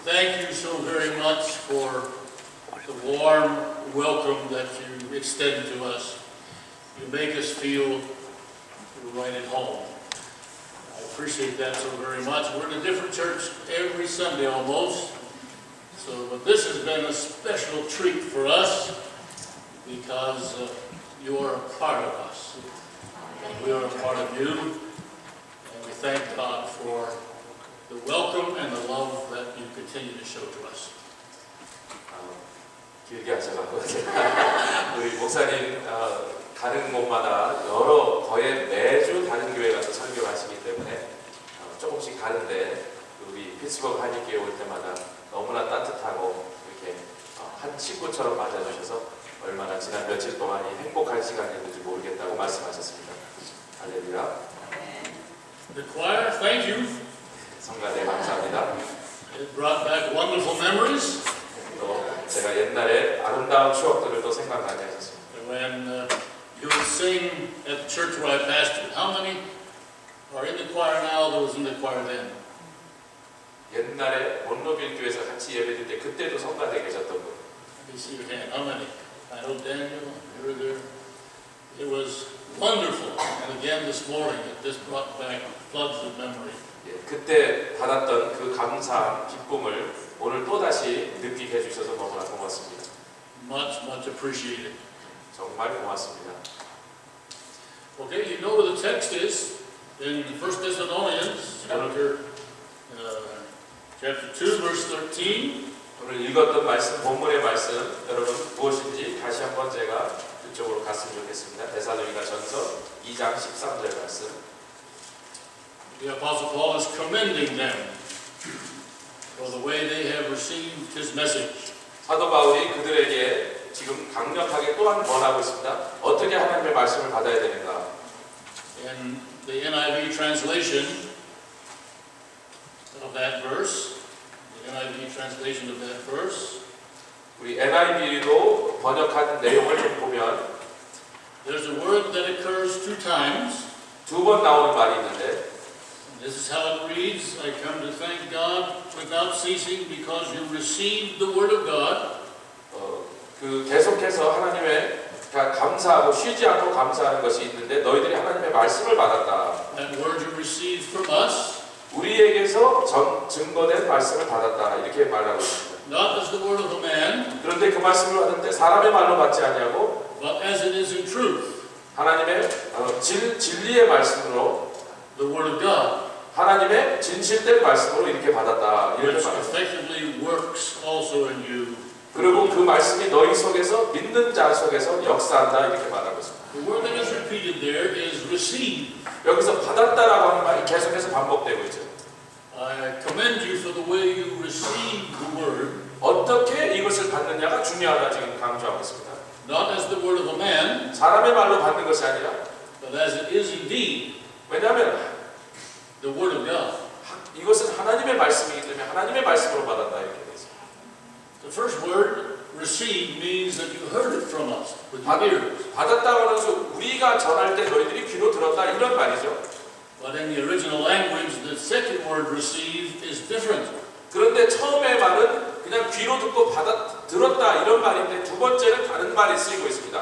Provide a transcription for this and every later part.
Thank you so very much for the warm welcome that you extend to us. You make us feel we're right at home. I appreciate that so very much. We're in a different church every Sunday almost. But this has been a special treat for us because you are a part of us. And we are a part of you. And we thank God for the welcome and the love that you continue to show to us. 길게 하셔가지고 우리 목사님 가는 곳마다 거의 매주 다른 교회 가서 설교를 하시기 때문에 조금씩 가는데 우리 피츠버그 한인교회 올 때마다 너무나 따뜻하고 이렇게 한 친구처럼 맞아주셔서 얼마나 지난 며칠 동안이 행복한 시간이었는지 모르겠다고 말씀하셨습니다. 할렐루야. The choir, thank you. 성가대 감사합니다. It brought back wonderful memories. 또 제가 옛날에 아름다운 추억들을 또 생각나게 하셨습니다. When you would sing at the church where I pastored, how many are in the choir now that was in the choir then? 옛날에 원로빌 교회에서 같이 예배드릴 때 그때도 성가대 계셨던 분. Let me see your hand. How many? I know Daniel, you were there. It was wonderful. And again this morning, it just brought back floods of memory. 그때 받았던 그 감사함, 기쁨을 오늘 또다시 느끼게 해주셔서 너무나 고맙습니다. Much, much appreciated. 정말 고맙습니다. Okay, you know what the text is in 1 Thessalonians chapter 2, verse 13. 오늘 읽었던 말씀, 본문의 말씀, 여러분 무엇인지 다시 한번 제가 그쪽으로 갔으면 좋겠습니다. 데살로니가 전서 2장 13절 말씀. The Apostle Paul is commending them for the way they have received his message. 사도 바울이 그들에게 지금 강력하게 또한 권하고 있습니다. 어떻게 하나님의 말씀을 받아야 되는가? In the NIV translation of that verse, 우리 NIV로 번역한 내용을 좀 보면 there's a word that occurs two times. 두 번 나오는 말이 있는데 This is how it reads. I come to thank God without ceasing because you received the word of God. 그 계속해서 하나님의 감사하고 쉬지 않고 감사하는 것이 있는데 너희들이 하나님의 말씀을 받았다. That word you received from us. 우리에게서 증거된 말씀을 받았다. 이렇게 말하고 있습니다. Not as the word of a man. 그런데 그 말씀을 받는데 사람의 말로 받지 아니하고 but as it is in truth. 하나님의 진리의 말씀으로 the word of God. 하나님의 진실된 말씀으로 이렇게 받았다. 이렇게 which 말합니다. effectively works also in you. 그리고 그 말씀이 너희 속에서 믿는 자 속에서 역사한다. 이렇게 말하고 있습니다. The word that is repeated there is receive. 여기서 받았다라고 하는 말이 계속해서 반복되고 있죠. I commend you for the way you receive the word. 어떻게 이것을 받느냐가 중요하다 지금 강조하고 있습니다. Not as the word of a man. 사람의 말로 받는 것이 아니라 but as it is indeed. 왜냐하면 the word of God. 이것은 하나님의 말씀이기 때문에 하나님의 말씀으로 받았다 이렇게 되어 있습니다. The first word receive means that you heard it from us with your ears. 받았다고 하는 것은 우리가 전할 때 너희들이 귀로 들었다 이런 말이죠. But in the original language, the second word receive is different. 그런데 처음의 말은 그냥 귀로 듣고 들었다 이런 말인데 두 번째는 다른 말이 쓰이고 있습니다.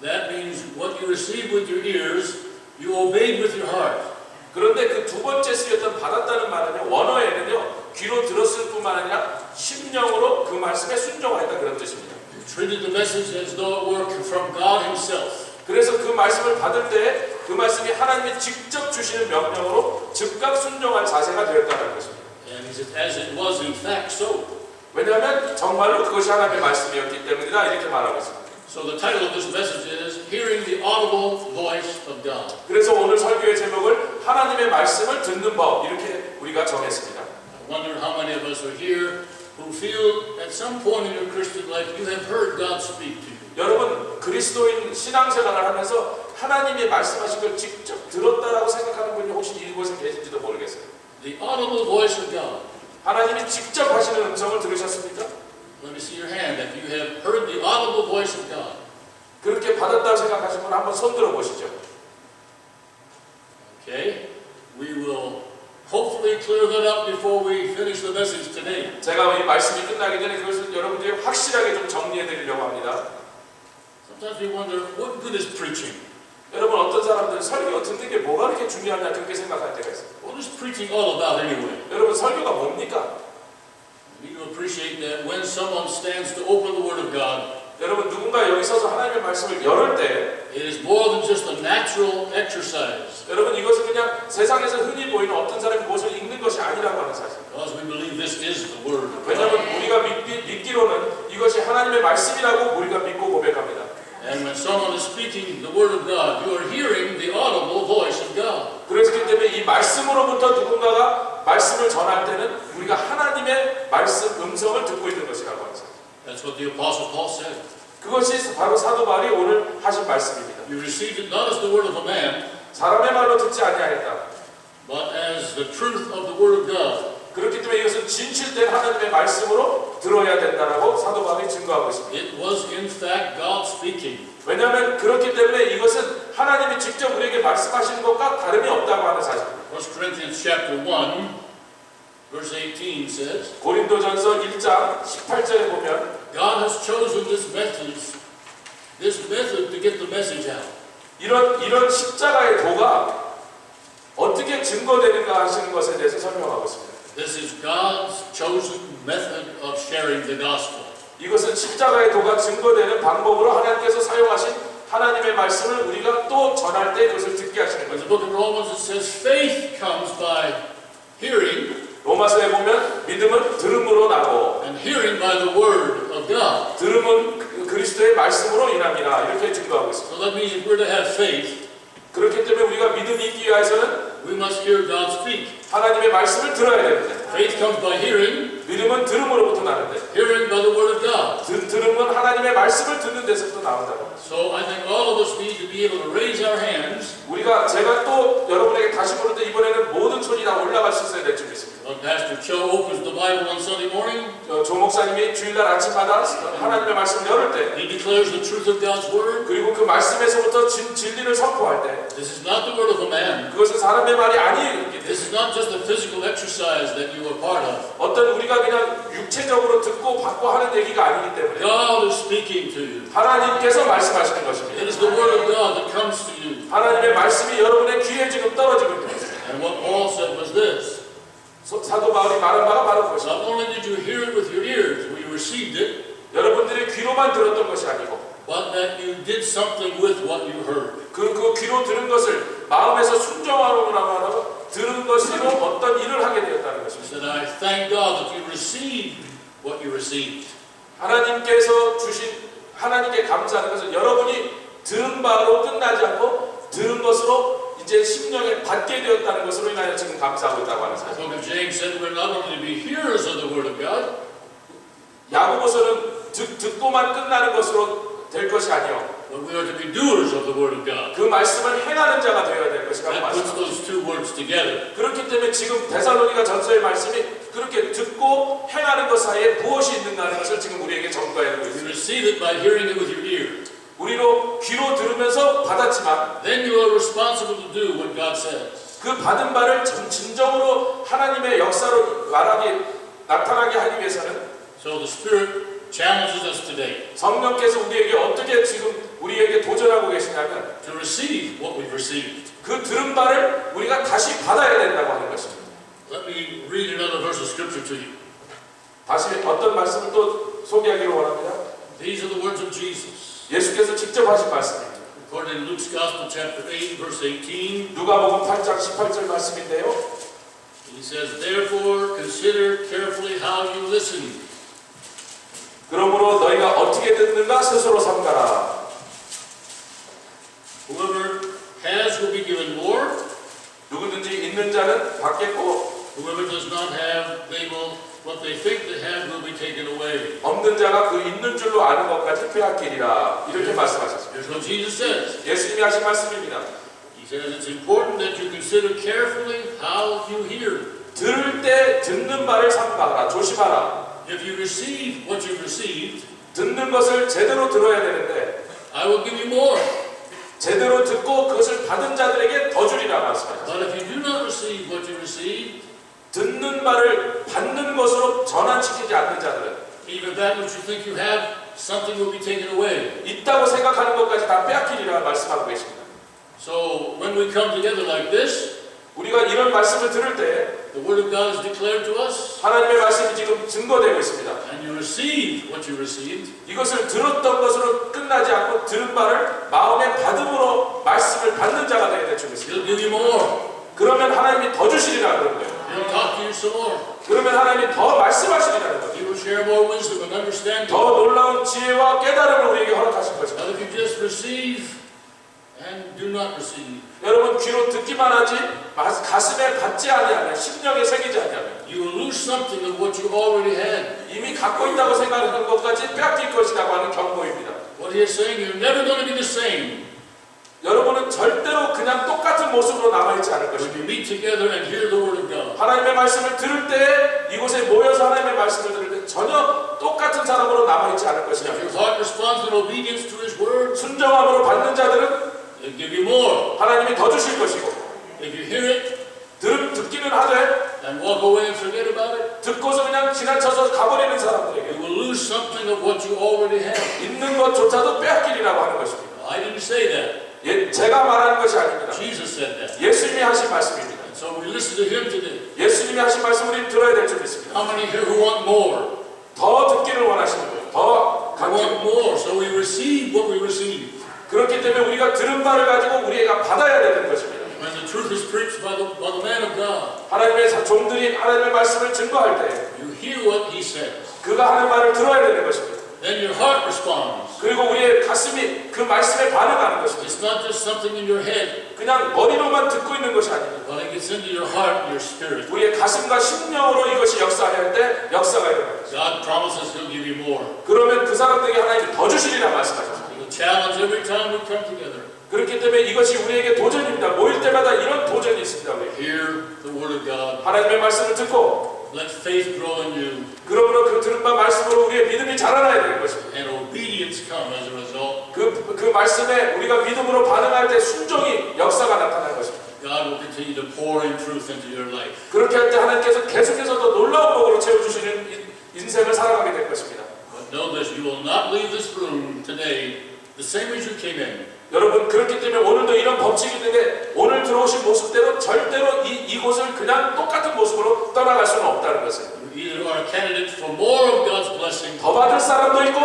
That means what you receive with your ears, you obeyed with your heart. 그런데 그 두 번째 쓰였던 받았다는 말은요 원어에는요 귀로 들었을 뿐만 아니라 심령으로 그 말씀에 순종하였다 그런 뜻입니다. You treated the message as though it were from God Himself. 그래서 그 말씀을 받을 때 그 말씀이 하나님이 직접 주시는 명령으로 즉각 순종할 자세가 되었다는 것입니다. And as it was in fact so. 왜냐하면 정말로 그것이 하나님의 말씀이었기 때문이다 이렇게 말하고 있습니다. So the title of this message is Hearing the Audible Voice of God. 그래서 오늘 설교의 제목을 하나님의 말씀을 듣는 법 이렇게 우리가 정했습니다. I wonder how many of us are here who feel at some point in your Christian life you have heard God speak to you. 여러분 그리스도인 신앙생활을 하면서 하나님이 말씀하신 걸 직접 들었다라고 생각하는 분이 혹시 이곳에 계신지도 모르겠어요. The audible voice of God. 하나님이 직접 하시는 음성을 들으셨습니까? Let me see your hand if you have heard the audible voice of God. 그렇게 받았다고 생각하시는 분 한번 손 들어 보시죠. Okay, we will hopefully clear that up before we finish the message today. 제가 이 말씀이 끝나기 전에 그것을 여러분들이 확실하게 좀 정리해 드리려고 합니다. Sometimes we wonder, what good is preaching? 여러분 어떤 사람들은 설교 듣는 게 뭐가 그렇게 중요하냐 그렇게 생각할 때가 있어요. What is preaching all about anyway? 여러분 설교가 뭡니까? We need to appreciate that when someone stands to open the Word of God, 여러분 누군가 여기 서서 하나님의 말씀을 열을 때 it is more than just a natural exercise. 여러분 이것은 그냥 세상에서 흔히 보이는 어떤 사람이 무엇을 읽는 것이 아니라고 하는 사실. Because we believe this is the Word of God. 왜냐하면 우리가 믿기로는 이것이 하나님의 말씀이라고 우리가 믿고 고백합니다. And when someone is speaking the Word of God, you are hearing the audible voice of God. 그렇기 때문에 이 말씀으로부터 누군가가 말씀을 전할 때는 우리가 하나님의 말씀 음성을 듣고 있는 것이라고 하는 사실. That's what the Apostle Paul said. 그것이 바로 사도 바울이 오늘 하신 말씀입니다. You received it not as the word of a man, 사람의 말로 듣지 아니하였다. but as the truth of the Word of God. 그렇기 때문에 이것은 진실된 하나님의 말씀으로 들어야 된다라고 사도 바울이 증거하고 있습니다. It was in fact God speaking. 왜냐하면 그렇기 때문에 이것은 하나님이 직접 우리에게 말씀하시는 것과 다름이 없다고 하는 사실입니다. 1 Corinthians chapter 1, verse 18 says, 고린도전서 1장 18절에 보면 God has chosen this method to get the message out. 이런 십자가의 도가 어떻게 증거되는가 하시는 것에 대해서 설명하고 있습니다. This is God's chosen method of sharing the gospel. 이것은 십자가의 도가 증거되는 방법으로 하나님께서 사용하신 하나님의 말씀을 우리가 또 전할 때 그것을 듣게 하시는 In 거죠. the book of Romans it says faith comes by hearing, 로마서에 보면 믿음은 들음으로 나고 and hearing by the word of God. 들음은 그리스도의 말씀으로 인합니다. 이렇게 증거하고 있습니다. So that means if we're to have faith, 그렇기 때문에 우리가 믿음이 있기 위해서는 we must hear God speak. 하나님의 말씀을 들어야 됩니다. Faith comes by hearing, 믿음은 들음으로부터 나는데 hearing by the word of God. 들음은 하나님의 말씀을 듣는 데서부터 나온다고. So I think all of us need to be able to raise our hands. 제가 또 여러분에게 다시 부르는데 이번에는 모든 손이 다 올라갈 수 있어야 될 줄 믿습니다. When Pastor Cho opens the Bible on Sunday morning, 조 목사님이 주일날 아침마다 하나님의 말씀을 열을 때 he declares the truth of God's word. 그리고 그 말씀에서부터 진리를 선포할 때 This is not the word of a man. 그것은 사람의 말이 아니에요. This is not just a physical exercise that you are part of. 어떤 우리가 그냥 육체적으로 듣고 받고 하는 얘기가 아니기 때문에 God is speaking to you. 하나님께서 말씀하시는 것입니다. It is the word of God that comes to you. 하나님의 말씀이 여러분의 귀에 지금 떨어지고 있는 것입니다. And what Paul said was this. 사도 바울이 말한 바가 바로 그것입니다. Not only did you hear it with your ears, we received it, 여러분들이 귀로만 들었던 것이 아니고 but that you did something with what you heard. 그 귀로 들은 것을 마음에서 순종하라고 하고 들은 것으로 어떤 일을 하게 되었다는 He 것입니다. said, I thank God that you received what you received. 하나님께서 주신 하나님께 감사하는 것은 여러분이 들은 바로 끝나지 않고 들은 것으로 이제 심령에 받게 되었다는 것으로 인하여 지금 감사하고 있다고 하는 The 사실. book of James said we're not only to be hearers of the word of God, 야고보서는 듣고만 끝나는 것으로 될 것이 아니요 but we are to be doers of the word of God. 그 말씀을 행하는 자가 되어야 될 것이라고 That puts 말씀합니다. those two words together. 그렇기 때문에 지금 데살로니가 전서의 말씀이 그렇게 듣고 행하는 것 사이에 무엇이 있는가 하는 것을 지금 우리에게 전가해주고 You 있습니다. receive it by hearing it with your ear. 우리로 귀로 들으면서 받았지만 Then you are responsible to do what God says. 그 받은 바를 진정으로 하나님의 역사로 나타나게 하기 위해서는 So the Spirit challenges us today 성령께서 우리에게 어떻게 지금 우리에게 도전하고 계시냐면 to receive what we've received. 그 들은 바를 우리가 다시 받아야 된다고 하는 것입니다. Let me read another verse of Scripture to you. 다시 어떤 말씀을 또 소개하기로 원합니다. These are the words of Jesus. 예수께서 직접 하신 말씀입니다. According to Luke's Gospel, chapter 8, verse 18, 누가복음 8장 18절 말씀인데요. he says, Therefore, consider carefully how you listen. 그러므로 너희가 어떻게 듣는가 스스로 삼가라. Whoever has will be given more. 누구든지 있는 자는 받겠고 Whoever does not have, what they think they have will be taken away. 없는 자가 그 있는 줄로 아는 것까지 빼앗기리라. 이렇게 말씀하셨습니다. Here's what Jesus says. 예수님이 하신 말씀입니다. He says it's important that you consider carefully how you hear. 들을 때 듣는 바를 삼가라. 조심하라. If you receive what you've received, 듣는 것을 제대로 들어야 되는데 I will give you more. 제대로 듣고 그것을 받은 자들에게 더 주리라 말씀하셨습니다. But if you do not receive what you receive, 듣는 말을 받는 것으로 전환시키지 않는 자들은 even that which you think you have, something will be taken away. 있다고 생각하는 것까지 다 빼앗기리라 말씀하고 계십니다. So when we come together like this, 우리가 이런 말씀을 들을 때 the Word of God is declared to us, 하나님의 말씀이 지금 증거되고 있습니다. and you receive what you received, 이것을 들었던 것으로 끝나지 않고 들은 말을 마음의 받음으로 말씀을 받는 자가 되어야 될 줄 믿습니다. He'll give you more. 그러면 하나님이 더 주시리라 그런 거예요. He'll talk to you some more. 그러면 하나님이 더 말씀하시리라는 거예요. He will share more wisdom and understanding. 더 놀라운 지혜와 깨달음을 우리에게 허락하실 것입니다. Now if you just receive and do not receive, 여러분 귀로 듣기만 하지 가슴에 받지 아니하면 심령에 새기지 아니하면 you will lose something of what you already had. 이미 갖고 있다고 생각하는 것까지 빼앗길 것이라고 하는 경고입니다. What he is saying, you're never going to be the same 여러분은 절대로 그냥 똑같은 모습으로 남아있지 않을 when 것입니다. you meet together and hear the Word of God. 하나님의 말씀을 들을 때 이곳에 모여서 하나님의 말씀을 들을 때 전혀 똑같은 사람으로 남아있지 않을 If 것이다. your heart responds in obedience to His Word, 순정함으로 받는 자들은 He'll give you more. 하나님이 더 주실 것이고 If you hear it 듣기는 하되 and walk away and forget about it, 듣고서 그냥 지나쳐서 가버리는 사람들에게 you will lose something of what you already have. 있는 것조차도 빼앗기리라고 하는 것입니다. I didn't say that. 제가 말하는 것이 아닙니다. Jesus said that. 예수님이 하신 말씀입니다. And so we listen to Him today. 예수님이 하신 말씀을 우리는 들어야 될 줄 믿습니다. How many here who want more? 더 듣기를 원하시는 거예요. 더 I want 갖기. more. So we receive what we receive. 그렇기 때문에 우리가 들은 바를 가지고 우리가 받아야 되는 것입니다. When the truth is preached by the man of God, 하나님의 종들이 하나님의 말씀을 증거할 때 you hear what He says. 그가 하는 말을 들어야 되는 것입니다. Then your heart responds. 그리고 우리의 가슴이 그 말씀에 반응하는 것입니다. It's not just something in your head, 그냥 머리로만 듣고 있는 것이 아닙니다. but it gets into your heart and your spirit. 우리의 가슴과 심령으로 이것이 역사할 때 역사가 일어납니다. God promises He'll give you more. 그러면 그 사람들에게 하나님이 더 주시리라 말씀하셨습니다. He'll challenge every time we come together. 그렇기 때문에 이것이 우리에게 도전입니다. 모일 때마다 이런 도전이 있습니다. 우리. Hear the Word of God. 하나님의 말씀을 듣고 Let faith grow in you 그러므로 그 들은 바 말씀으로 우리의 믿음이 자라나야 되는 것입니다. and obedience come as a result. 그 말씀에 우리가 믿음으로 반응할 때 순종이 역사가 나타나는 것입니다. God will continue to pour in truth into your life. 그렇게 할 때 하나님께서 계속해서 더 놀라운 복으로 채워주시는 인생을 살아가게 될 것입니다. But know this, you will not leave this room today the same as you came in. 여러분 그렇기 때문에 오늘도 이런 법칙이 있는데 오늘 들어오신 모습대로 절대로 이곳을 그냥 똑같은 모습으로 떠나갈 수는 없다는 것을 You either are a candidate for more of God's blessing, 더 받을 사람도 있고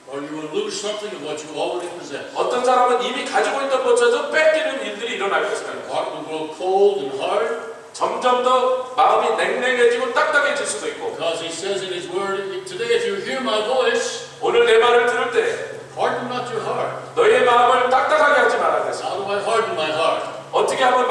or you will lose something of what you already possess. 어떤 사람은 이미 가지고 있던 것조차도 뺏기는 일들이 일어날 것이다. Your heart will grow cold and hard 점점 더 마음이 냉랭해지고 딱딱해질 수도 있고 because He says in His Word, today if you hear my voice, 오늘 내 말을 들을 때 harden not your heart. 너의 마음을 딱딱하게 하지 말라 그랬습니다. How do I harden my heart? 어떻게 하면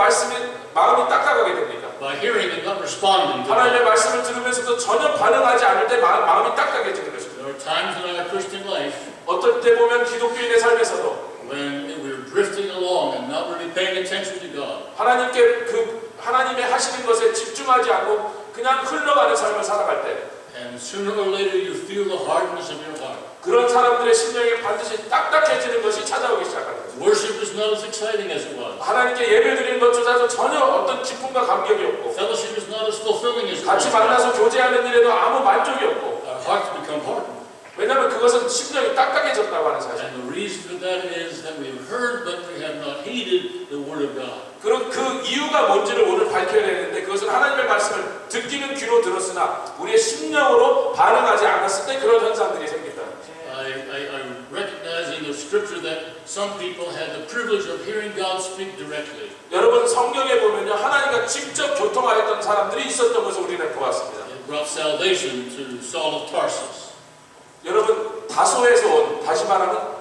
마음이 딱딱하게 됩니까? By hearing and not responding to it. 하나님의 말씀을 들으면서도 전혀 반응하지 않을 때 마음이 딱딱해지는 것입니다. There are times in our Christian life 어떨 때 보면 기독교인의 삶에서도 when we're drifting along and not really paying attention to God. 하나님의 하시는 것에 집중하지 않고 그냥 흘러가는 삶을 살아갈 때 And sooner or later you feel the hardness of your heart. 그런 사람들의 심령에 반드시 딱딱해지는 것이 찾아오기 시작하는 거죠. Worship is not as exciting as it was. 하나님께 예배드리는 것조차도 전혀 어떤 기쁨과 감격이 없고 Fellowship is not as fulfilling as it 같이 was. 만나서 교제하는 일에도 아무 만족이 없고 Our hearts become hardened. 왜냐하면 그것은 심령이 딱딱해졌다고 하는 사실. And the reason for that is that we have heard but we have not heeded the Word of God. 그럼 그 이유가 뭔지를 오늘 밝혀야 되는데 그것은 하나님의 말씀을 듣기는 귀로 들었으나 우리의 심령으로 반응하지 않았을 때 그런 현상들이 생긴다. I recognize in the Scripture that some people had the privilege of hearing God speak directly. 여러분 성경에 보면요 하나님과 직접 교통하였던 사람들이 있었던 것을 우리는 보았습니다. It brought salvation to Saul of Tarsus. 여러분 다소에서 온 다시 말하면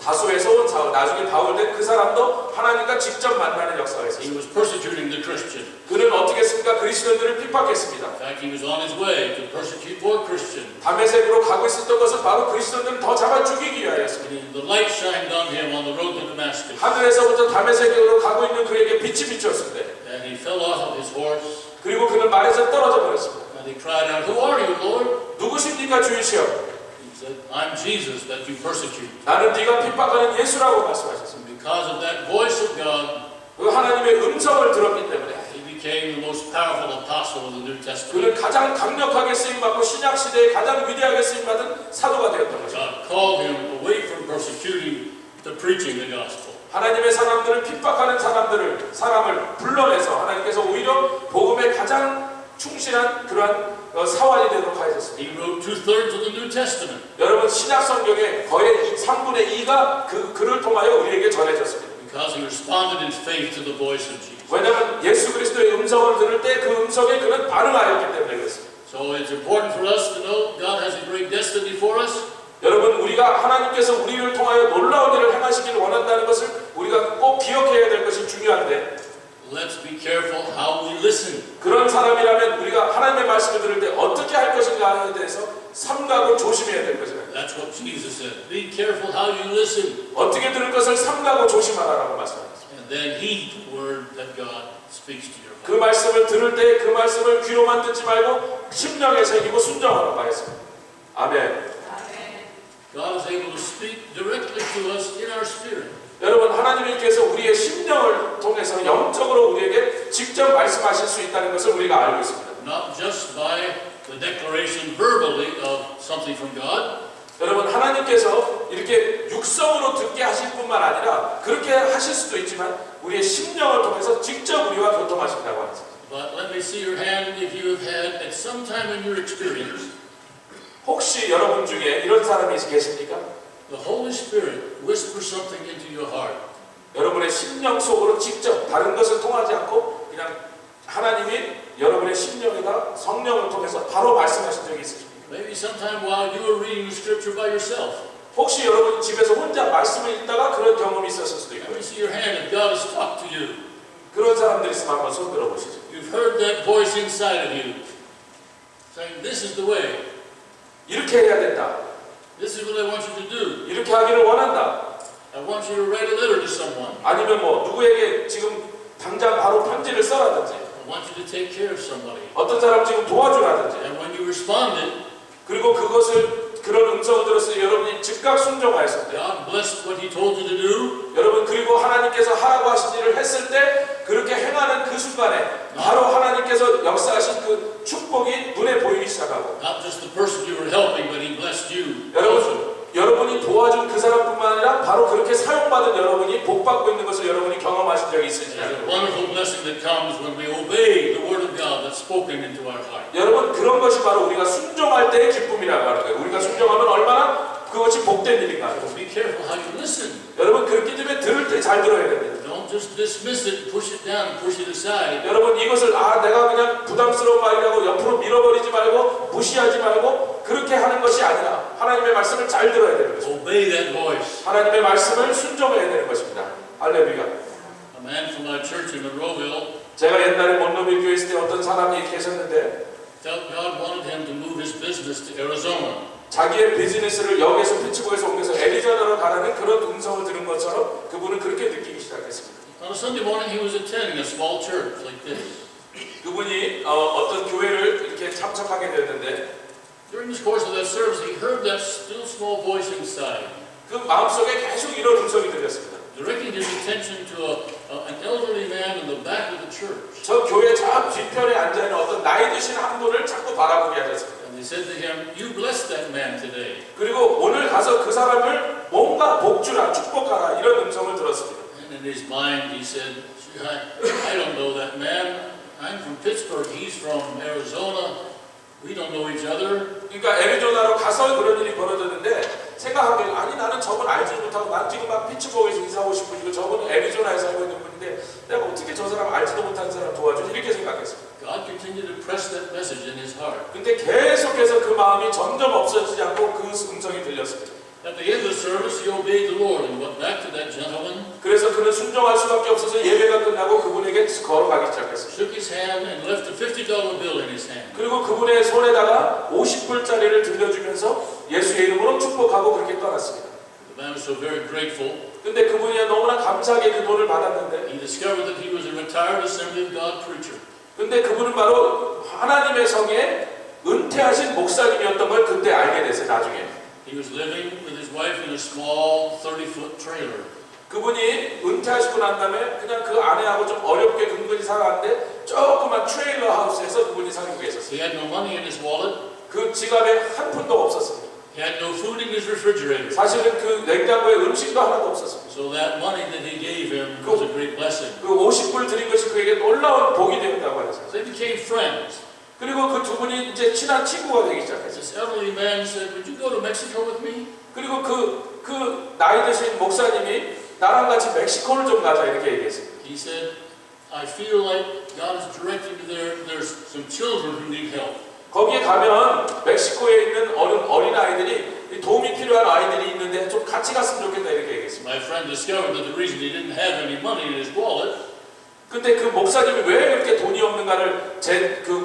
다소에서 온 사울 나중에 바울 된 그 사람도 하나님과 직접 만나는 역사가 He 있었습니다. was persecuting the Christian. 그는 어떻게 했습니까? 그리스도인들을 핍박했습니다. In fact, he was on his way to persecute more Christians. 다메섹으로 가고 있었던 것은 바로 그리스도인들을 더 잡아 죽이기 위하였습니다. And the light shined on him on the road to Damascus. 하늘에서부터 다메섹으로 가고 있는 그에게 빛이 비쳤을 때 And he fell off of his horse. 그리고 그는 말에서 떨어져 버렸습니다. And he cried out, "Who are you, Lord?" 누구십니까 주이시여? And said, I'm Jesus that you persecute. 나는 네가 핍박하는 예수라고 말씀하셨습니다. And because of that voice of God, 그 하나님의 음성을 들었기 때문에 he became the most powerful apostle of the New 그는 Testament. 가장 강력하게 쓰임받고 신약 시대에 가장 위대하게 쓰임받은 사도가 되었던 것입니다. God called him away from persecuting to preaching the gospel. 하나님의 사람들을 핍박하는 사람을 불러내서 하나님께서 오히려 복음에 가장 충실한 그러한 사원이 되도록 하셨습니다. He wrote 2/3 of the New Testament. 여러분 신약 성경의 거의 3분의 2가 그 글을 통하여 우리에게 전해졌습니다. Because he responded in faith to the voice of Jesus. 왜냐하면 예수 그리스도의 음성을 들을 때 그 음성에 그는 반응하였기 때문에 그렇습니다. So it's important for us to know God has a great destiny for us. 여러분 우리가 하나님께서 우리를 통하여 놀라운 일을 행하시기를 원한다는 것을 우리가 꼭 기억해야 될 것이 중요한데 Let's be careful how we listen. 그런 사람이라면 우리가 하나님의 말씀을 들을 때 어떻게 할 것인가에 대해서 삼가고 조심해야 될 것이다. That's what Jesus said. Be careful how you listen. 어떻게 들을 것을 삼가고 조심하라라고 말씀하셨습니다. And then heed the word that God speaks to your 그 heart. 말씀을 들을 때 그 말씀을 귀로만 듣지 말고 심령에 새기고 순종하라고 하였습니다. 아멘. God is able to speak directly to us in our spirit. 여러분 하나님께서 우리의 심령을 통해서 영적으로 우리에게 직접 말씀하실 수 있다는 것을 우리가 알고 있습니다. Not just by the declaration verbally of something from God, 여러분 하나님께서 이렇게 육성으로 듣게 하실 뿐만 아니라 그렇게 하실 수도 있지만 우리의 심령을 통해서 직접 우리와 교통하신다고 합니다. but let me see your hand if you have had at some time in your experience 혹시 여러분 중에 이런 사람이 계십니까? the Holy Spirit whisper something into your heart. 여러분의 심령 속으로 직접 다른 것을 통하지 않고 그냥 하나님이 여러분의 심령에다 성령을 통해서 바로 말씀하신 적이 있으십니까? Maybe sometime while you were reading the scripture by yourself. 혹시 여러분 집에서 혼자 말씀을 읽다가 그런 경험이 있었을 수도 Let 있고요. me see your hand if God has talked to you. 그런 사람들이 있으면 한번 손 들어보시죠. You've heard that voice inside of you saying, this is the way. 이렇게 해야 된다. This is what I want you to do. 이렇게 하기를 원한다. I want you to write a letter to someone. 아니면 뭐 누구에게 지금 당장 바로 편지를 써라든지 I want you to take care of somebody. 어떤 사람 지금 도와주라든지 And when you responded, 그리고 그런 음성을 들었을 때 여러분이 즉각 순종하였을 때 God blessed what He told you to do. 여러분 그리고 하나님께서 하라고 하신 일을 했을 때 그렇게 행하는 그 순간에 바로 하나님께서 역사하신 그 축복이 눈에 보이기 시작하고 Not just the person you were helping, but He blessed you. 여러분이 도와준 그 사람뿐만 아니라 바로 그렇게 사용받은 여러분이 복받고 있는 것을 여러분이 경험하신 적이 There's 있으시나요? a wonderful blessing that comes when we obey the Word of God that's spoken into our heart. 여러분 그런 것이 바로 우리가 순종할 때의 기쁨이라고 하는 거예요. 우리가 순종하면 얼마나 그것이 복된 일인가. So be careful how you listen. 여러분 그렇기 때문에 들을 때 잘 들어야 됩니다. Don't just dismiss it, push it down, push it aside. 여러분 이것을 내가 그냥 부담스러운 말이라고 옆으로 밀어버리지 말고 무시하지 말고 그렇게 하는 것이 아니라 하나님의 말씀을 잘 들어야 되는 것입니다. Obey that voice. 하나님의 말씀을 순종해야 되는 것입니다. 할렐루야. A man from our church in Monroeville 제가 옛날에 몬로빌 교회 있을 때 어떤 사람이 계셨는데 felt God wanted him to move his business to Arizona. 자기의 비즈니스를 여기에서 피츠버그에서 옮겨서 애리조나로 가라는 그런 음성을 들은 것처럼 그분은 그렇게 느끼기 시작했습니다. On a Sunday morning, he was attending a small church like this. 그분이 어떤 교회를 이렇게 참석하게 되었는데 During the course of that service, he heard that still small voice inside, 그 마음속에 계속 이런 음성이 들렸습니다. directing his attention to an elderly man in the back of the church. 저 교회 저 뒤편에 앉아있는 어떤 나이 드신 한 분을 자꾸 바라보게 하셨습니다. And they said to him, "You bless that man today." 그리고 오늘 가서 그 사람을 뭔가 복주라 축복하라 이런 음성을 들었습니다. And in his mind, he said, I don't know that man. I'm from Pittsburgh. He's from Arizona. We don't know each other. 그러니까 애리조나로 가서 그런 일이 벌어졌는데 생각하기에 아니 나는 저분 알지 못하고 난 지금 막 피츠버그에서 이사 오신 분이고 저분은 애리조나에 살고 있는 분인데 내가 어떻게 저 사람 알지도 못하는 사람 도와주지 이렇게 생각했습니다. God continued to press that message in his heart. 근데 계속해서 그 마음이 점점 없어지지 않고 그 음성이 들렸습니다. At the end of the service, he obeyed the Lord and went back to that gentleman, 그래서 그는 순종할 수밖에 없어서 예배가 끝나고 그분에게 걸어가기 시작했습니다. shook his hand, and left a $50 bill in his hand. 그리고 그분의 손에다가 50불짜리를 들려주면서 예수의 이름으로 축복하고 그렇게 떠났습니다. The man was so very grateful. 근데 그분이 너무나 감사하게 그 돈을 받았는데 He discovered that he was a retired Assembly of God preacher. 근데 그분은 바로 하나님의 성에 은퇴하신 목사님이었던 걸 그때 알게 됐어요. 나중에. He was living with his wife in a small 30-foot trailer. 그분이 은퇴하시고 난 다음에 그냥 그 아내하고 좀 어렵게 근근히 살았는데 조그만 트레일러 하우스에서 그분이 살고 계셨어요. He had no money in his wallet. 그 지갑에 한 푼도 없었습니다. He had no food in his refrigerator. 사실은 그 냉장고에 음식도 하나도 없었습니다. So that money that he gave him was a great blessing. 그 50불 드린 것이 그에게 놀라운 복이 되었다고 하셨어요. They became friends. 그리고 그 두 분이 이제 친한 친구가 되기 시작했어요. This elderly man said, "Would you go to Mexico with me?" 그리고 그 나이 드신 목사님이 나랑 같이 멕시코를 좀 가자 이렇게 얘기했습니다. He said, "I feel like God is directing me there. There's some children who need help." 거기에 가면 멕시코에 있는 어린 아이들이 도움이 필요한 아이들이 있는데 좀 같이 갔으면 좋겠다 이렇게 얘기했습니다. My friend discovered that the reason he didn't have any money in his wallet 근데 그 목사님이 왜 그렇게 돈이 없는가를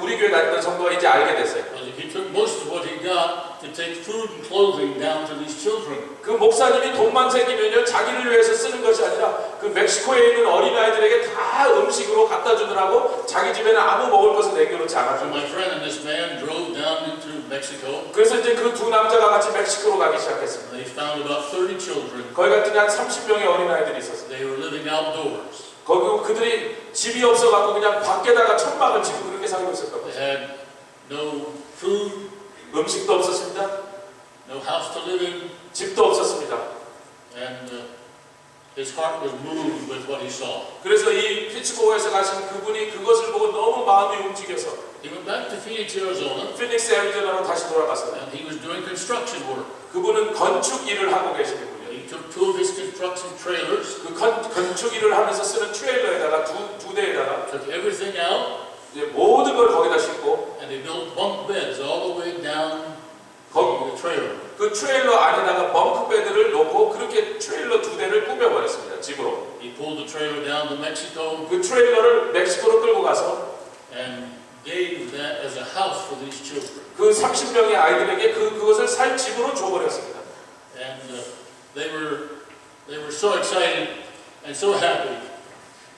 우리 교회 다니던 성도가 이제 알게 됐어요. was he took most of what he got to take food and clothing down to these children. 그 목사님이 돈만 생기면요 자기를 위해서 쓰는 것이 아니라 그 멕시코에 있는 어린 아이들에게 다 음식으로 갖다 주느라고 자기 집에는 아무 먹을 것을 남겨놓지 So 않았어요. my friend and this man drove down into Mexico. 그래서 이제 그 두 남자가 같이 멕시코로 가기 시작했습니다. They found about 30 children. 거기 갔더니 한 30명의 어린 아이들이 있었어요. They were living outdoors. 거기 그들이 집이 없어갖고 그냥 밖에다가 천막을 치고 그렇게 살고 있었다고. They had no food, 음식도 없었습니다. no house to live in, 집도 없었습니다. and his heart was moved with what he saw. 그래서 이 피츠버그에서 가신 그분이 그것을 보고 너무 마음이 움직여서 He went back to Phoenix, Arizona, 피닉스 애리조나로 다시 돌아갔어요. and he was doing construction work. 그분은 건축 일을 하고 계신 분이에요. He took two of his construction trailers, 그 건축 일을 하면서 쓰는 트레일러에다가 두 대에다가 took everything out, 이제 모든 걸 거기다 싣고 and they built bunk beds all the way down the trailer. 그 트레일러 안에다가 벙크 베드를 놓고 그렇게 트레일러 두 대를 꾸며버렸습니다. 집으로. He pulled the trailer down to Mexico 그 트레일러를 멕시코로 끌고 가서 and gave that as a house for these children. 그 30명의 아이들에게 그것을 살 집으로 줘버렸습니다. And they were so excited and so happy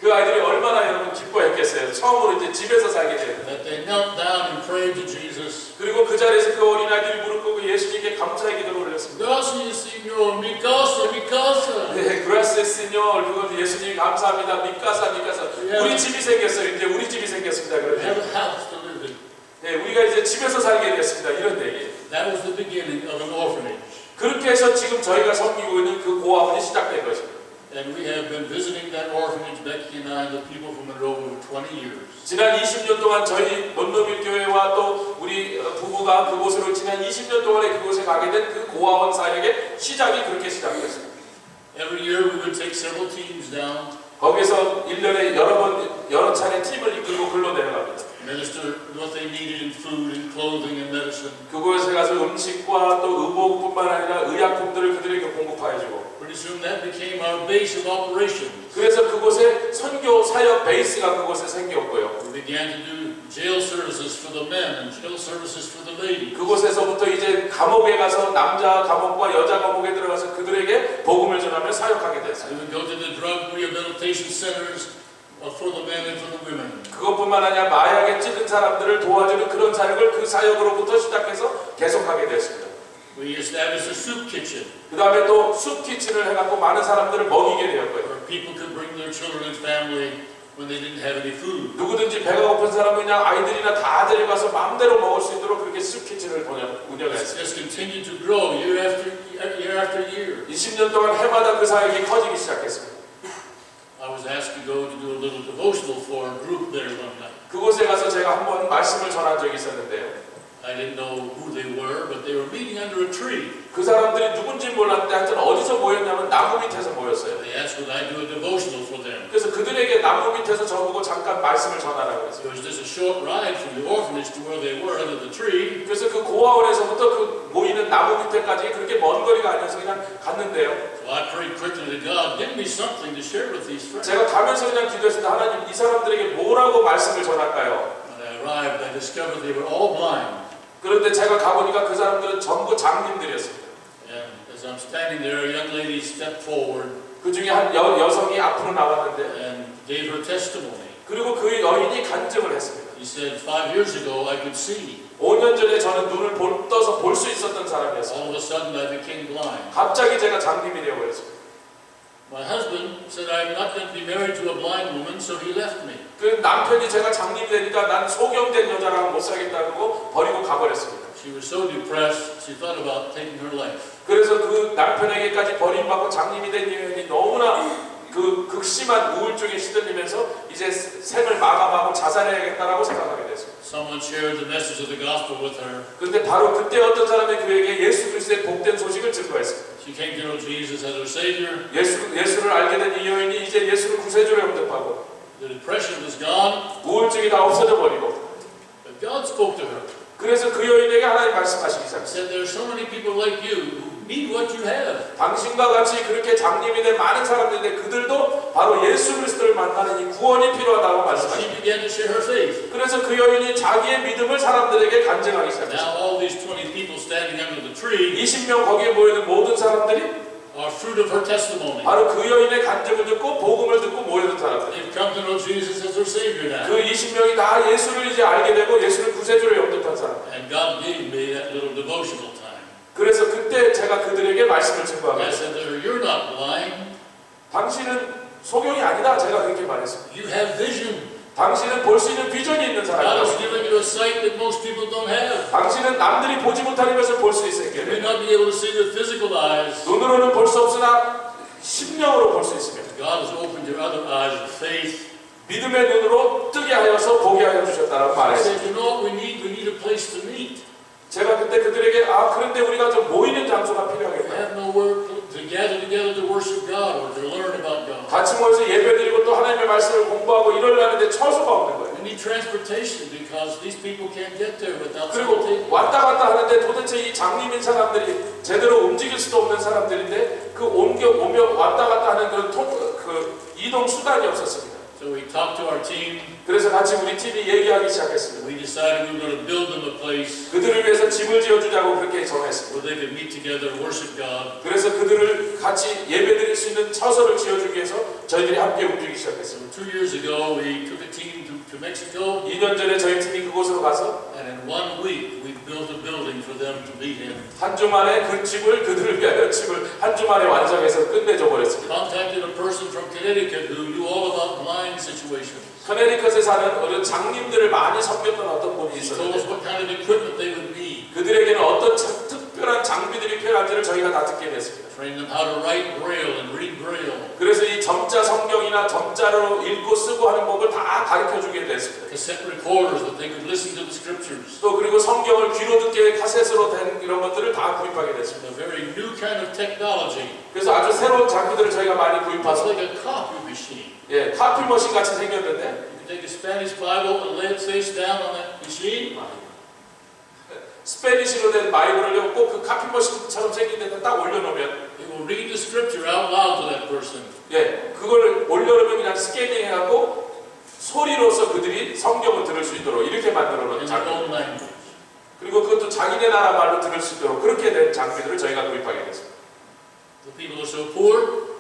그 아이들이 얼마나 여러분 기뻐했겠어요. 처음으로 이제 집에서 살게 돼요. that they knelt down and prayed to Jesus. 그리고 그 자리에서 그 어린아이들이 무릎 꿇고 예수님께 감사의 기도를 올렸습니다. Gracias, Señor, mi casa, mi casa. 네, 그라시아스 시뇨. 그건 예수님 감사합니다. 미카사. 우리 집이 생겼어요. 이제 우리 집이 생겼습니다. We 그런데 have a house to live in. 네, 우리가 이제 집에서 살게 됐습니다. 이런 얘기. That was the beginning of an orphanage. 그렇게 해서 지금 저희가 섬기고 있는 그 고아원이 시작된 것입니다. And we have been visiting that orphanage, Becky and I, the people from Monroe, for 20 years. 지난 20년 동안 저희 먼노빌 교회와 또 우리 부부가 그곳으로 지난 20년 동안에 그곳에 가게 된 그 고아원 사역의 시작이 그렇게 시작됐습니다. Every year we would take several teams down, 거기서 1년에 여러 차례 팀을 이끌고 글로 내려갑니다. minister what they needed in food and clothing and medicine. 그곳에 가서 음식과 또 의복뿐만 아니라 의약품들을 그들에게 공급하여주고 Pretty soon that became our base of operations. 그래서 그곳에 선교 사역 베이스가 그곳에 생겼고요. We began to do jail services for the men and jail services for the ladies. 그곳에서부터 이제 감옥에 가서 남자 감옥과 여자 감옥에 들어가서 그들에게 복음을 전하며 사역하게 됐어요. We would go to the drug rehabilitation centers for the men and for the women. 그것뿐만 아니라 마약에 찌든 사람들을 도와주는 그런 사역을 그 사역으로부터 시작해서 계속하게 됐습니다. We established a soup kitchen 그 다음에 또 숲 키친을 해갖고 많은 사람들을 먹이게 되었고요. where people could bring their children and family when they didn't have any food. 누구든지 배가 고픈 사람은 그냥 아이들이나 다 데려가서 마음대로 먹을 수 있도록 그렇게 숲 키친을 It's 운영했어요. just continued to grow year after year. 20년 동안 해마다 그 사역이 커지기 시작했습니다. I was asked to go to do a little devotional for a group there one night. 그곳에 가서 제가 한번 말씀을 전한 적이 있었는데요. I didn't know who they were, but they were meeting under a tree. 그 사람들이 누군지 몰랐는데 하여튼 어디서 모였냐면 나무 밑에서 모였어요. They asked would I do a devotional for them. 그래서 그들에게 나무 밑에서 저보고 잠깐 말씀을 전하라고 했어요. It was just a short ride from the orphanage to where they were under the tree. 그래서 그 고아원에서부터 그 모이는 나무 밑에까지 그렇게 먼 거리가 아니어서 그냥 갔는데요. So I prayed quickly to God, give me something to share with these friends. 제가 가면서 그냥 기도했습니다. 하나님 이 사람들에게 뭐라고 말씀을 전할까요? When I arrived, I discovered they were all blind. 그런데 제가 가보니까 그 사람들은 전부 장님들이었습니다. And as I'm standing there, a young lady stepped forward 그 중에 한 여성이 앞으로 나왔는데 and gave her testimony. 그리고 그 여인이 간증을 했습니다. He said, 5 years ago I could see. 5년 전에 저는 눈을 떴을 어두워서 볼 수 있었던 사람이었어요. All of a sudden I became blind. 갑자기 제가 장님이 되어버렸어요. My husband said I'm not going to be married to a blind woman, so he left me. 그 남편이 제가 장님이 되니까 난 소경된 여자랑 못 살겠다고 버리고 가버렸습니다. She was so depressed, she thought about taking her life. 그래서 그 남편에게까지 버림받고 장님이 된 여인이 너무나 그 극심한 우울증에 시들리면서 이제 생을 마감하고 자살해야겠다라고 생각하게 됐어요. Someone shared the message of the gospel with her. 그런데 바로 그때 어떤 사람이 그에게 예수 그리스도의 복된 소식을 증거했어요. She came to know Jesus as her Savior. 예수를 알게 된 이 여인이 이제 예수를 구세주로 영접하고 The depression was gone, 우울증이 다 없어져 버리고 but God spoke to her. 그래서 그 여인에게 하나님 말씀하시기 He 시작했어요. said, there are so many people like you who need what you have. 당신과 같이 그렇게 장님이 된 많은 사람들인데 그들도 바로 예수 그리스도를 만나는 이 구원이 필요하다고 She 말씀하십니다. began to share her faith. 그래서 그 여인이 자기의 믿음을 사람들에게 간증하기 시작했어요. Now all these 20 people standing under the tree 20명 거기에 모여있는 모든 사람들이 are fruit of her testimony. 바로 그 여인의 간증을 듣고 복음을 듣고 모여든 사람들. They've come to know Jesus as their Savior now. 그 20명이 다 예수를 이제 알게 되고 예수를 구세주로 영접한 사람. And God gave me that little devotional time. 그래서 그때 제가 그들에게 말씀을 증거하게 I 됐어요. said to her, you're not blind. 당신은 소경이 아니다. 제가 그렇게 말했어요. You have vision. 당신은 볼 수 있는 비전이 있는 God has 사람이다. given you a sight that most people don't have. 당신은 남들이 보지 못하는 것을 볼 수 있어야 You may 돼. not be able to see with physical eyes. 눈으로는 볼 수 없으나 심령으로 볼 수 있으며 God has opened your other eyes of faith. 믿음의 눈으로 뜨게 하여서 보게 하여 주셨다라고 I 말했어요. said, you know what we need? We need a place to meet. 제가 그때 그들에게 그런데 우리가 좀 모이는 장소가 We 필요하겠다. have nowhere to gather together to worship God or to learn about God. 같이 모여서 예배드리고 또 하나님의 말씀을 공부하고 이러려는데 처소가 없는 거예요. We need transportation because these people can't get there without 그리고 transportation. 왔다 갔다 하는데 도대체 이 장님인 사람들이 제대로 움직일 수도 없는 사람들인데 그 오며 왔다 갔다 하는 그 이동 수단이 없었습니다. So we talked to our team. 그래서 같이 우리 팀이 얘기하기 시작했습니다. We decided we were going to build them a place 그들을 위해서 집을 지어주자고 그렇게 정했습니다. where they could meet together and worship God. 그래서 그들을 같이 예배드릴 수 있는 처소를 지어주기 위해서 저희들이 함께 움직이기 시작했습니다. So 2 years ago, we took a team to Mexico, 2년 전에 저희 팀이 그곳으로 가서 and in 1 week, we built a building for them to meet Him. 한 주 만에 그 집을 그들을 위하여 집을 한 주 만에 완성해서 끝내줘 버렸습니다. Contacted a person from Connecticut who knew all about blind situations. 커네리컷에 사는 어른 장님들을 많이 섬겼던 어떤 분이 He told us 있었는데 what kind of equipment they would need. 그들에게는 어떤 특별한 장비들이 필요한지를 저희가 다 듣게 됐습니다. Train them how to write Braille and read Braille. 그래서 이 점자 성경이나 점자로 읽고 쓰고 하는 법을 다 가르쳐 주게 됐습니다. Cassette recorders that they could listen to the scriptures. 또 그리고 성경을 귀로 듣게 카셋으로 된 이런 것들을 다 구입하게 됐습니다. A very new kind of technology. 그래서 아주 새로운 장비들을 저희가 많이 It's 구입해서 like a copy machine. 카피 머신 같이 생겼는데 You can take a Spanish Bible and lay it face down on that machine. 스페니시로 된 바이블을 꼭 그 카피 머신처럼 생긴 데다 딱 올려놓으면 It will read the scripture out loud to that person. 그걸 올려놓으면 그냥 스캐닝 해갖고 소리로서 그들이 성경을 들을 수 있도록 이렇게 만들어 놓은 In their 장비. own language. 그리고 그것도 자기네 나라 말로 들을 수 있도록 그렇게 된 장비들을 저희가 구입하게 됐습니다. The people are so poor,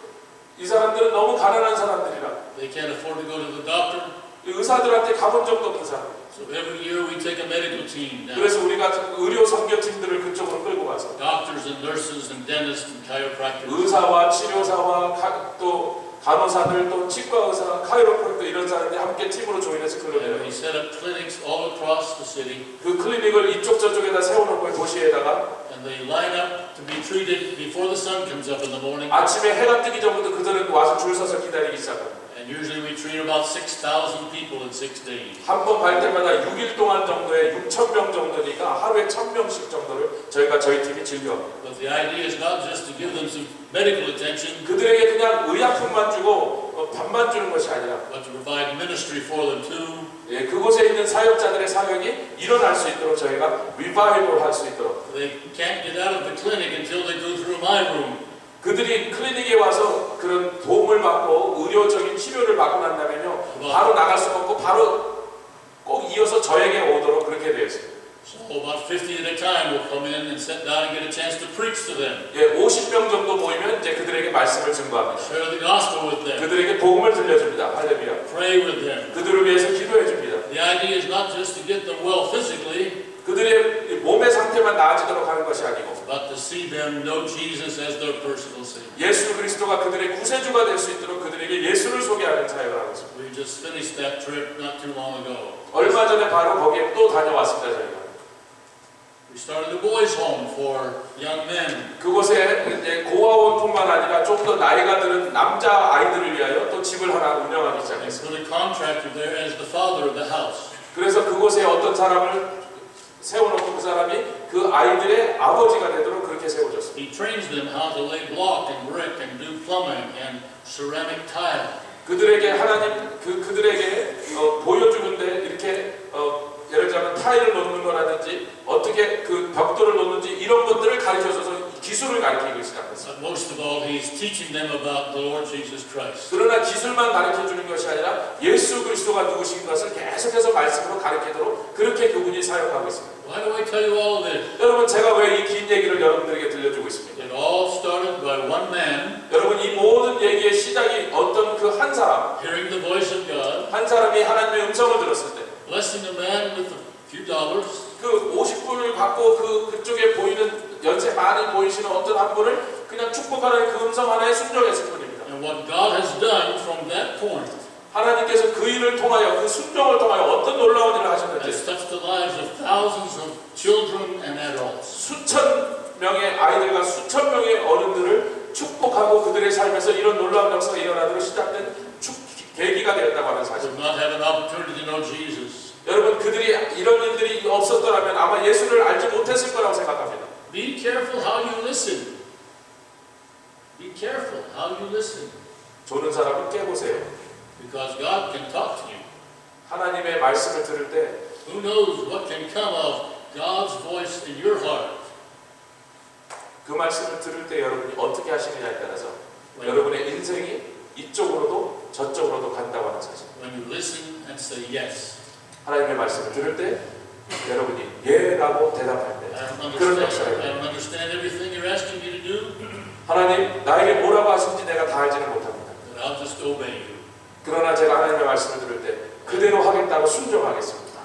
이 사람들은 너무 가난한 사람들이라 they can't afford to go to the doctor. 의사들한테 가본 적도 없는 사람. So every year we take a medical team down. 그래서 우리가 의료 선교팀들을 그쪽으로 끌고 가서 Doctors and nurses and dentists and chiropractors. 의사와 치료사와 또 간호사들 또 치과 의사, 카이로프랙터 이런 사람들이 함께 팀으로 조인해서 And 그러네요. we set up clinics all across the city. 그 클리닉을 이쪽 저쪽에다 세워놓고 도시에다가 And they line up to be treated before the sun comes up in the morning. 아침에 해가 뜨기 전부터 그들은 와서 줄 서서 기다리기 시작합니다. And usually we treat about 6,000 people in 6 days. 한 번 갈 때마다 6일 동안 정도에 6,000명 정도니까 하루에 1,000명씩 정도를 저희 팀이 즐겨합니다. But the idea is not just to give them some medical attention, 그들에게 그냥 의약품만 주고 밥만 주는 것이 아니라 but to provide ministry for them too. 그곳에 있는 사역자들의 사역이 일어날 수 있도록 저희가 리바이벌 할 수 있도록 They can't get out of the clinic until they go through my room. 그들이 클리닉에 와서 그런 도움을 받고 의료적인 치료를 받고 난 다음에요 바로 나갈 수가 없고 바로 꼭 이어서 저에게 오도록 그렇게 되어 있습니다. So about 50 at a time will come in and sit down and get a chance to preach to them. 50명 정도 모이면 이제 그들에게 말씀을 증거합니다. Share the gospel with them. 그들에게 복음을 들려줍니다. 할렐루야. Pray with them. 그들을 위해서 기도해 줍니다. The idea is not just to get them well physically, 그들의 몸의 상태만 상태만 나아지도록 하는 것이 아니고 but to see them know Jesus as their personal Savior. 예수 그리스도가 그들의 구세주가 될 수 있도록 그들에게 예수를 소개하는 사역을 하고 있습니다. We just finished that trip not too long ago. 얼마 전에 바로 거기에 또 다녀왔습니다. 저희가 We started a boys' home for young men. 그곳에 이제 고아원뿐만 아니라 좀 더 나이가 드는 남자 아이들을 위하여 또 집을 하나 운영하기 And 시작했습니다. put a contractor there as the father of the house. 그래서 그곳에 어떤 사람을 세워놓고 그 사람이 그 아이들의 아버지가 되도록 그렇게 세워졌습니다. He trains them how to lay block and brick and do plumbing and ceramic tile. 그들에게 하나님 그들에게 보여주는데 이렇게 예를 들자면 타일을 놓는 거라든지 어떻게 그 벽돌을 놓는지 이런 것들을 가르쳐줘서 기술을 가르치기 시작했어요. But most of all, he's teaching them about the Lord Jesus Christ. 그러나 기술만 가르쳐 주는 것이 아니라 예수 그리스도가 누구신 것을 계속해서 말씀으로 가르치도록 그렇게 그분이 사역하고 있습니다. Why do I tell you all this? 여러분 제가 왜 이 긴 얘기를 여러분들에게 들려주고 있습니까? It all started by one man 여러분 이 모든 얘기의 시작이 어떤 그 한 사람 hearing the voice of God, 한 사람이 하나님의 음성을 들었을 때 blessing a man with a few dollars, 그 50불을 갖고 그쪽에 보이는 연세 많이 보이시는 어떤 한 분을 그냥 축복하는 그 음성 하나에 순종했을 뿐입니다. and what God has done from that point 하나님께서 그 일을 통하여 그 순종을 통하여 어떤 놀라운 일을 has 하셨는지 touched the lives of thousands of children and adults. 수천 명의 아이들과 수천 명의 어른들을 축복하고 그들의 삶에서 이런 놀라운 역사가 일어나도록 시작된 계기가 되었다고 하는 사실. Would not have an opportunity to know Jesus. 여러분 그들이 이런 일들이 없었더라면 아마 예수를 알지 못했을 거라고 생각합니다. Be careful how you listen. Be careful how you listen. 조는 사람은 깨보세요. Because God can talk to you. 하나님의 말씀을 들을 때 Who knows what can come of God's voice in your heart 그 말씀을 들을 때 여러분이 어떻게 하시느냐에 따라서 여러분의 인생이 이쪽으로도 저쪽으로도 간다고 하는 사실. when you listen and say yes. 하나님의 말씀을 들을 때 여러분이 예라고 대답할 때 I 그런 don't 역사를 understand everything you're asking me to do, 하나님 나에게 뭐라고 하신지 내가 다 알지는 못합니다. but I'll just obey you. 그러나 제가 하나님의 말씀을 들을 때 그대로 하겠다고 순종하겠습니다.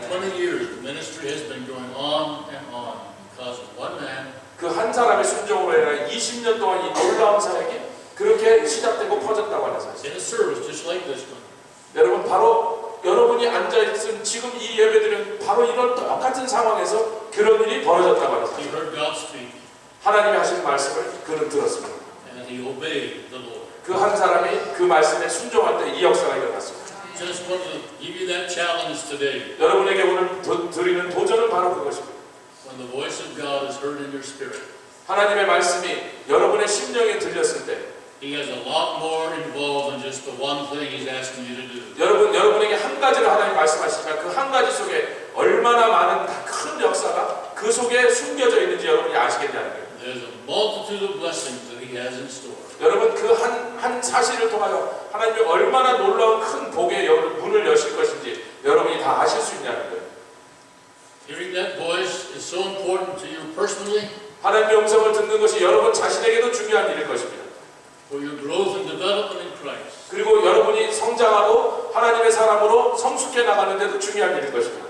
For 20 years, the ministry has been going on and on because of one man 그 한 사람의 순종으로 인해 20년 동안 이 놀라운 사역이 그렇게 시작되고 퍼졌다고 하는 사실. in a service just like this one. 여러분 바로 여러분이 앉아있은 지금 이 예배들은 바로 이런 똑같은 상황에서 그런 일이 벌어졌다고 하는 He 사실. heard God speak 하나님이 하신 말씀을 그는 들었습니다. and he obeyed the Lord. 그 한 사람이 그 말씀에 순종할 때 이 역사가 일어났습니다. Just want to give you that challenge today. 여러분에게 오늘 드리는 도전은 바로 그것입니다. When the voice of God is heard in your spirit, 하나님의 말씀이 여러분의 심령에 들렸을 때 He has a lot more involved than just the one thing He's asking you to do. 여러분에게 한 가지를 하나님 말씀하시지만 그 한 가지 속에 얼마나 많은 큰 역사가 그 속에 숨겨져 있는지 여러분이 아시겠냐는 거예요. There's a multitude of blessings that He has in store. 여러분 그 한 사실을 통하여 하나님이 얼마나 놀라운 큰 복의 문을 여실 것인지 여러분이 다 아실 수 있냐는 거예요. Hearing that voice is so important to you personally, 하나님의 음성을 듣는 것이 여러분 자신에게도 중요한 일일 것입니다. for your growth and development in Christ. 그리고 여러분이 성장하고 하나님의 사람으로 성숙해 나가는 데도 중요한 일일 것입니다.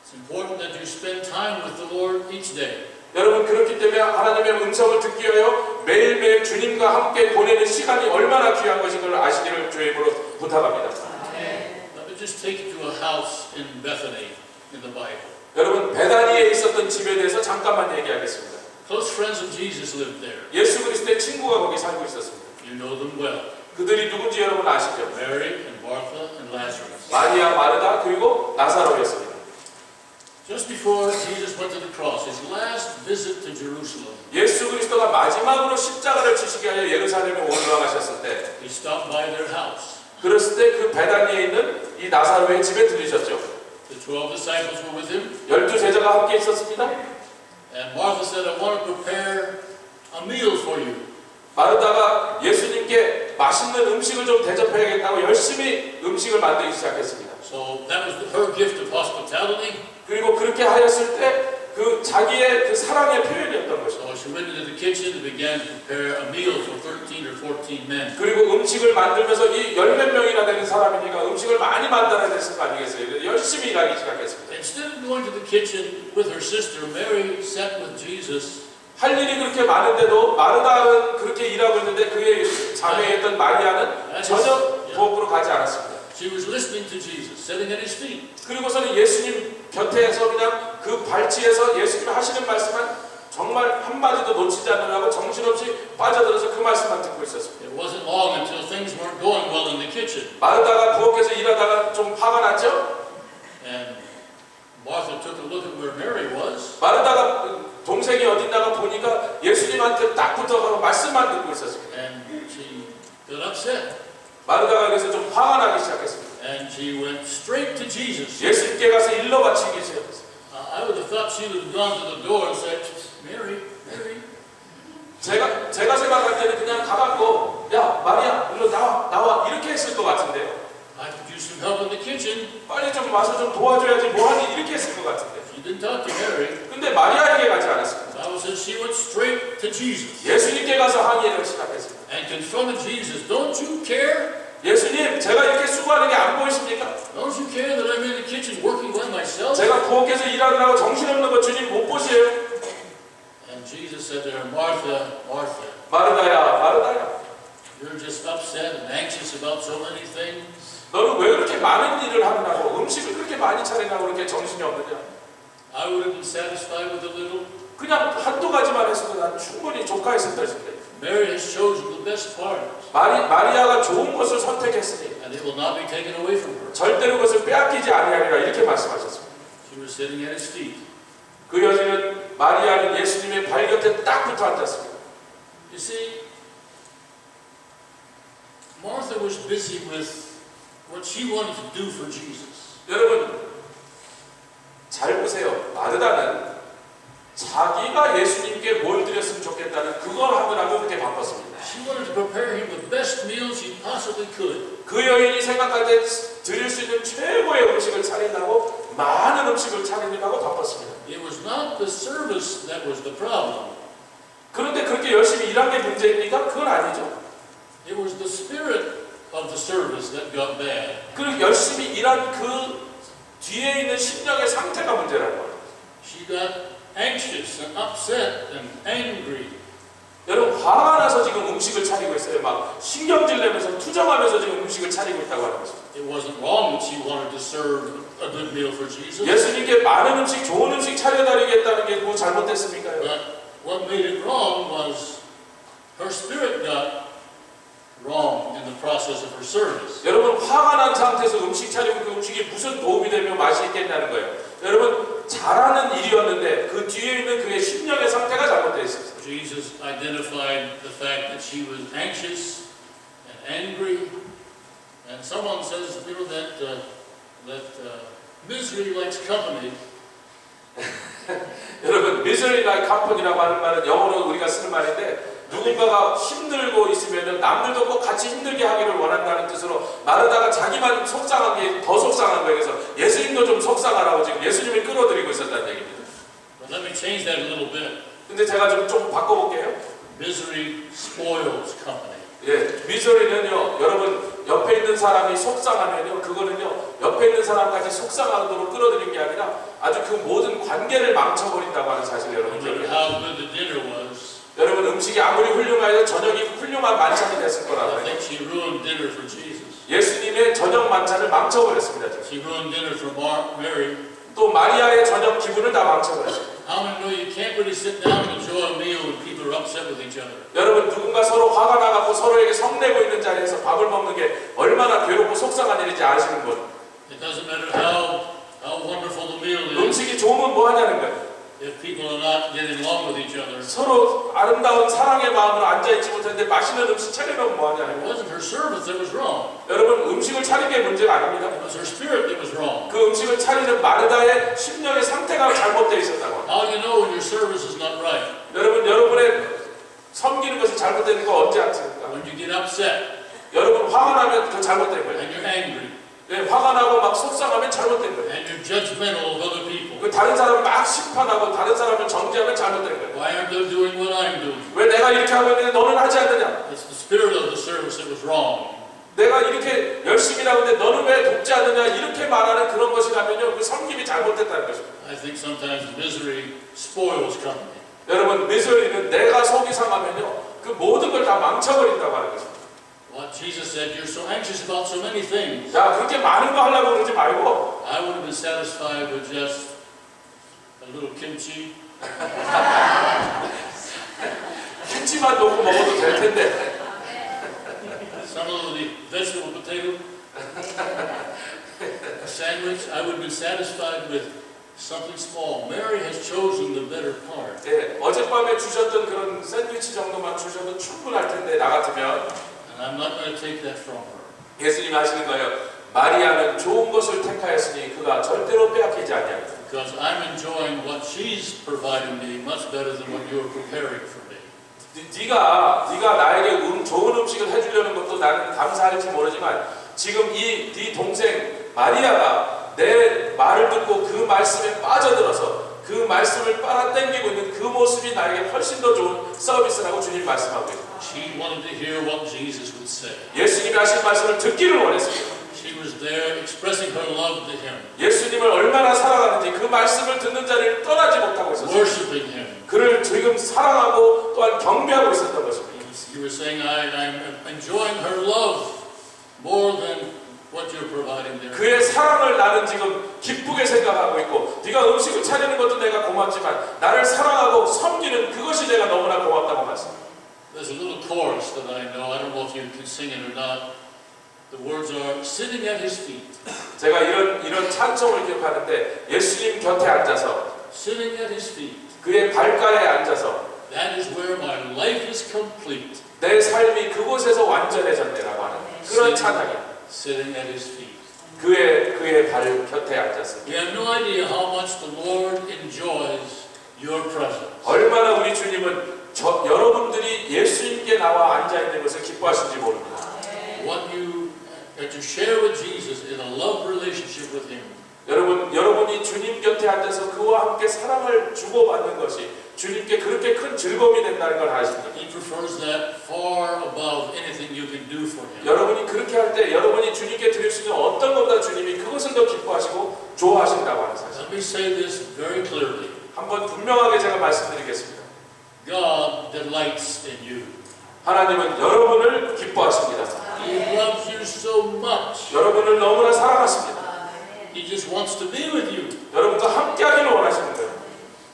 It's important that you spend time with the Lord each day. 여러분 그렇기 때문에 하나님의 음성을 듣기 위하여 매일매일 주님과 함께 보내는 시간이 얼마나 귀한 것인 걸 아시기를 주의 이름으로 부탁합니다. Let me just take you to a house in Bethany in the Bible. 여러분 베다니에 있었던 집에 대해서 잠깐만 얘기하겠습니다. Close friends of Jesus lived there. 예수 그리스도의 친구가 거기 살고 있었습니다. You know them well. 그들이 누군지 여러분 아시죠? Mary and Martha and Lazarus. 마리아, 마르다 그리고 나사로였습니다. Just before Jesus went to the cross, His last visit to Jerusalem, 예수 그리스도가 마지막으로 십자가를 지시게 하여 예루살렘에 올라가셨을 때 He stopped by their house. 그랬을 때 그 베다니에 있는 이 나사로의 집에 들리셨죠. The 12 disciples were with Him, 12제자가 함께 있었습니다. and Martha said, I want to prepare a meal for you. 마르다가 예수님께 맛있는 음식을 좀 대접해야겠다고 열심히 음식을 만들기 시작했습니다. So that was her gift of hospitality. 그리고 그렇게 하였을 때 그 자기의 그 사랑의 표현이었던 것이죠. So she went into the kitchen and began to prepare a meal for 13 or 14 men. 그리고 음식을 만들면서 이 열 몇 명이나 되는 사람이니까 음식을 많이 만들어야 됐을 거 아니겠어요? 그래서 열심히 일하기 시작했습니다. Instead of going to the kitchen with her sister, Mary sat with Jesus. 할 일이 그렇게 많은데도 마르다는 그렇게 일하고 있는데 그의 자매였던 마리아는 전혀 부엌으로 가지 않았습니다. She was listening to Jesus, sitting at his feet. 그리고서는 예수님 곁에서 그냥 그 발치에서 예수님 하시는 말씀만 정말 한마디도 놓치지 않으려고 정신없이 빠져들어서 그 말씀만 듣고 있었습니다. It wasn't long until things weren't going well in the kitchen. 마르다가 부엌에서 일하다가 좀 화가 났죠? And Martha took a look at where Mary was. 마르다가 동생이 어딘가가 보니까 예수님한테 딱 붙어가고 말씀만 듣고 있었습니다. And she got upset. 마르다가 그래서 좀 화가 나기 시작했습니다. And she went straight to Jesus. 예수님께 가서 일러 바치기 시작했어요. I would have thought she would have gone to the door and said, Mary, Mary. 제가 생각할 때는 그냥 가갖고 야 마리아 일로 나와 이렇게 했을 것 같은데요. I could use some help in the kitchen. 빨리 좀 와서 좀 도와줘야지 뭐하니 이렇게 했을 것 같은데. She didn't talk to Mary. 근데 마리아에게 가지 않았습니다. The Bible says she went straight to Jesus 예수님께 가서 항의를 시작했습니다. and confronted Jesus. Don't you care? 예수님, 제가 이렇게 수고하는 게 안 보이십니까? Don't you care that I'm in the kitchen working by myself? 제가 부엌에서 일하느라고 정신없는 거 주님 못 보세요? And Jesus said to her, Martha, Martha, 마르다야, you're just upset and anxious about so many things. 너는 왜 그렇게 많은 일을 하느냐고 음식을 그렇게 많이 차리냐고 그렇게 정신이 없느냐? I would have been satisfied with a little. 그냥 한두 가지만 했어도 난 충분히 조카했을 것인데. Mary has chosen the best part, 마리아가 좋은 것을 선택했으니 and it will not be taken away from her. 절대로 그것을 빼앗기지 아니하리라 이렇게 말씀하셨습니다. She was sitting at his feet. 그 여인은 마리아는 예수님의 발 곁에 딱 붙어 앉았습니다. You see, Martha was busy with what she wanted to do for Jesus. 여러분 잘 보세요. 마르다는 자기가 예수님께 뭘 드렸으면 좋겠다는 그걸 하느라고 그렇게 바빴습니다. She wanted to prepare him the best meal she possibly could. 그 여인이 생각할 때 드릴 수 있는 최고의 음식을 차린다고 많은 음식을 차리느라고 바빴습니다. It was not the service that was the problem. 그런데 그렇게 열심히 일한 게 문제입니까? 그건 아니죠. It was the spirit of the service that got bad. 그 열심히 일한 그 뒤에 있는 심령의 상태가 문제라는 거예요. She got anxious and upset and angry. 여러분 화가 나서 지금 음식을 차리고 있어요. 막 신경질 내면서 투정하면서 지금 음식을 차리고 있다고 하는 것입니다. It wasn't wrong that she wanted to serve a good meal for Jesus. 예수님께 많은 음식, 좋은 음식 차려드리겠다는 게 뭐 잘못됐습니까? But what made it wrong was her spirit got wrong in the process of her service. 여러분 화가 난 상태에서 음식 차리고 그 음식이 무슨 도움이 되며 맛이 있겠냐는 거예요. 여러분 잘하는 일이었는데 그 뒤에 있는 그의 심령의 상태가 잘못되어 있었어요. Jesus identified the fact that she was anxious and angry, and someone says, you know, that misery likes company. 여러분 misery like company라고 하는 말은 영어로 우리가 쓰는 말인데 누군가가 힘들고 있으면 남들도 꼭 같이 힘들게 하기를 원한다는 뜻으로 마르다가 자기만 속상한 게 더 속상한 거예요. 그래서 예수님도 좀 속상하라고 지금 예수님을 끌어들이고 있었다는 얘기입니다. But let me change that a little bit. 근데 제가 좀 바꿔볼게요. Misery spoils company. 예, 미저리는요, 여러분 옆에 있는 사람이 속상하면요, 그거는요 옆에 있는 사람까지 속상하도록 끌어들인 게 아니라 아주 그 모든 관계를 망쳐버린다고 하는 사실 No 여러분 matter 기억해요. how good the dinner was, 여러분 음식이 아무리 훌륭하여도 저녁이 훌륭한 만찬이 됐을 I 거라고요. think she ruined dinner for Jesus. 예수님의 저녁 만찬을 망쳐버렸습니다. 지금. She ruined dinner for Mary. 또 마리아의 저녁 기분을 다 망쳐버렸어요. How many know you can't really sit down and enjoy a meal when people are upset with each other? 여러분 누군가 서로 화가 나갖고 서로에게 성내고 있는 자리에서 밥을 먹는 게 얼마나 괴롭고 속상한 일인지 아시는 분. It doesn't matter how wonderful the meal is. 음식이 좋으면 뭐 하냐는 거예요. If people are not getting along with each other, 서로 아름다운 사랑의 마음으로 앉아있지 못했는데 맛있는 음식 차리면 뭐 it 하냐는 거예요. wasn't her service that was wrong. 여러분 음식을 차린 게 문제가 아닙니다. It was her spirit that was wrong. 그 음식을 차리는 마르다의 심령의 상태가 잘못되어 있었다고 합니다. How do you know when your service is not right? 여러분 여러분의 섬기는 것이 잘못되는 거 언제 아십니까? When you get upset 여러분 화가 나면 그 잘못된 거예요. and you're angry 네, 화가 나고 막 속상하면 잘못된 거예요. and you're judgmental of other people. 그 다른 사람을 막 심판하고 다른 사람을 정죄하면 잘못된 거예요. Why aren't they doing what 내가 이렇게 하고 있는데 너는 하지 않느냐? It's the spirit of the service that was wrong. 내가 이렇게 열심히 하고 있는데 너는 왜 돕지 않느냐? 이렇게 말하는 그런 것이라면요, 그 섬김이 잘못됐다는 것입니다. I think sometimes misery spoils company. 여러분, 미소리는 내가 속이 상하면요, 그 모든 걸 다 망쳐버린다고 하는 것입니다. What Jesus said, you're so anxious about so many things. 야, 그렇게 많은 거 하려고 그러지 말고 I would have been satisfied with just a little kimchi, 김치만 넣고 먹어도 될 텐데. some of the vegetable potato, a sandwich. I would have been satisfied with something small. Mary has chosen the better part. 네, 어젯밤에 주셨던 그런 샌드위치 정도만 주셔도 충분할 텐데 나 같으면 And I'm not going to take that from her. 예수님이 하시는 거예요. 마리아는 좋은 것을 택하였으니 그가 절대로 빼앗기지 아니하리라. Because I'm enjoying what she's providing me much better than what you're preparing for me. 네가 나에게 좋은 음식을 해주려는 것도 나는 감사할지 모르지만 지금 네 동생 마리아가 내 말을 듣고 그 말씀에 빠져들어서 그 말씀을 빨아당기고 있는 그 모습이 나에게 훨씬 더 좋은 서비스라고 주님 말씀하고 있습니다. She wanted to hear what Jesus would say. 예수님이 하신 말씀을 듣기를 원했습니다. She was there expressing her love to him, 예수님을 얼마나 사랑하는지 그 말씀을 듣는 자리를 떠나지 못하고 있었어요. worshiping him. 그를 지금 사랑하고 또한 경배하고 있었던 것입니다. You were saying, I'm enjoying her love more than what you're providing there. 그의 사랑을 나는 지금 기쁘게 생각하고 있고 네가 음식을 차리는 것도 내가 고맙지만 나를 사랑하고 섬기는 그것이 내가 너무나 고맙다고 말씀합니다. There's a little chorus that I know. I don't know if you can sing it or not. The words are sitting at his feet. 제가 이런 찬송을 기억하는데 예수님 곁에 앉아서 Sitting at his feet. 그의 발가에 앉아서 That is where my life is complete. 내 삶이 그곳에서 완전해졌네라고 하는 그런 찬양이에요. Sitting at his feet. 그의 발 곁에 앉았습니다. You have no idea how much the Lord enjoys your presence. 얼마나 우리 주님은 여러분들이 예수님께 나와 앉아 있는 것을 기뻐하시는지 모릅니다. What you share with Jesus is a love relationship with Him. 여러분이 주님 곁에 앉아서 그와 함께 사랑을 주고받는 것이 주님께 그렇게 큰 즐거움이 된다는 걸 아십니다. He prefers that far above anything you can do for Him. 여러분이 그렇게 할 때 여러분이 주님께 드릴 수 있는 어떤 것보다 주님이 그것을 더 기뻐하시고 좋아하신다고 하는 사실. Let me say this very clearly. 한번 분명하게 제가 말씀드리겠습니다. God delights in you. 하나님은 여러분을 기뻐하십니다. He loves you so much. 여러분을 너무나 사랑하십니다. He just wants to be with you. 여러분과 함께하기를 원하시는 거예요.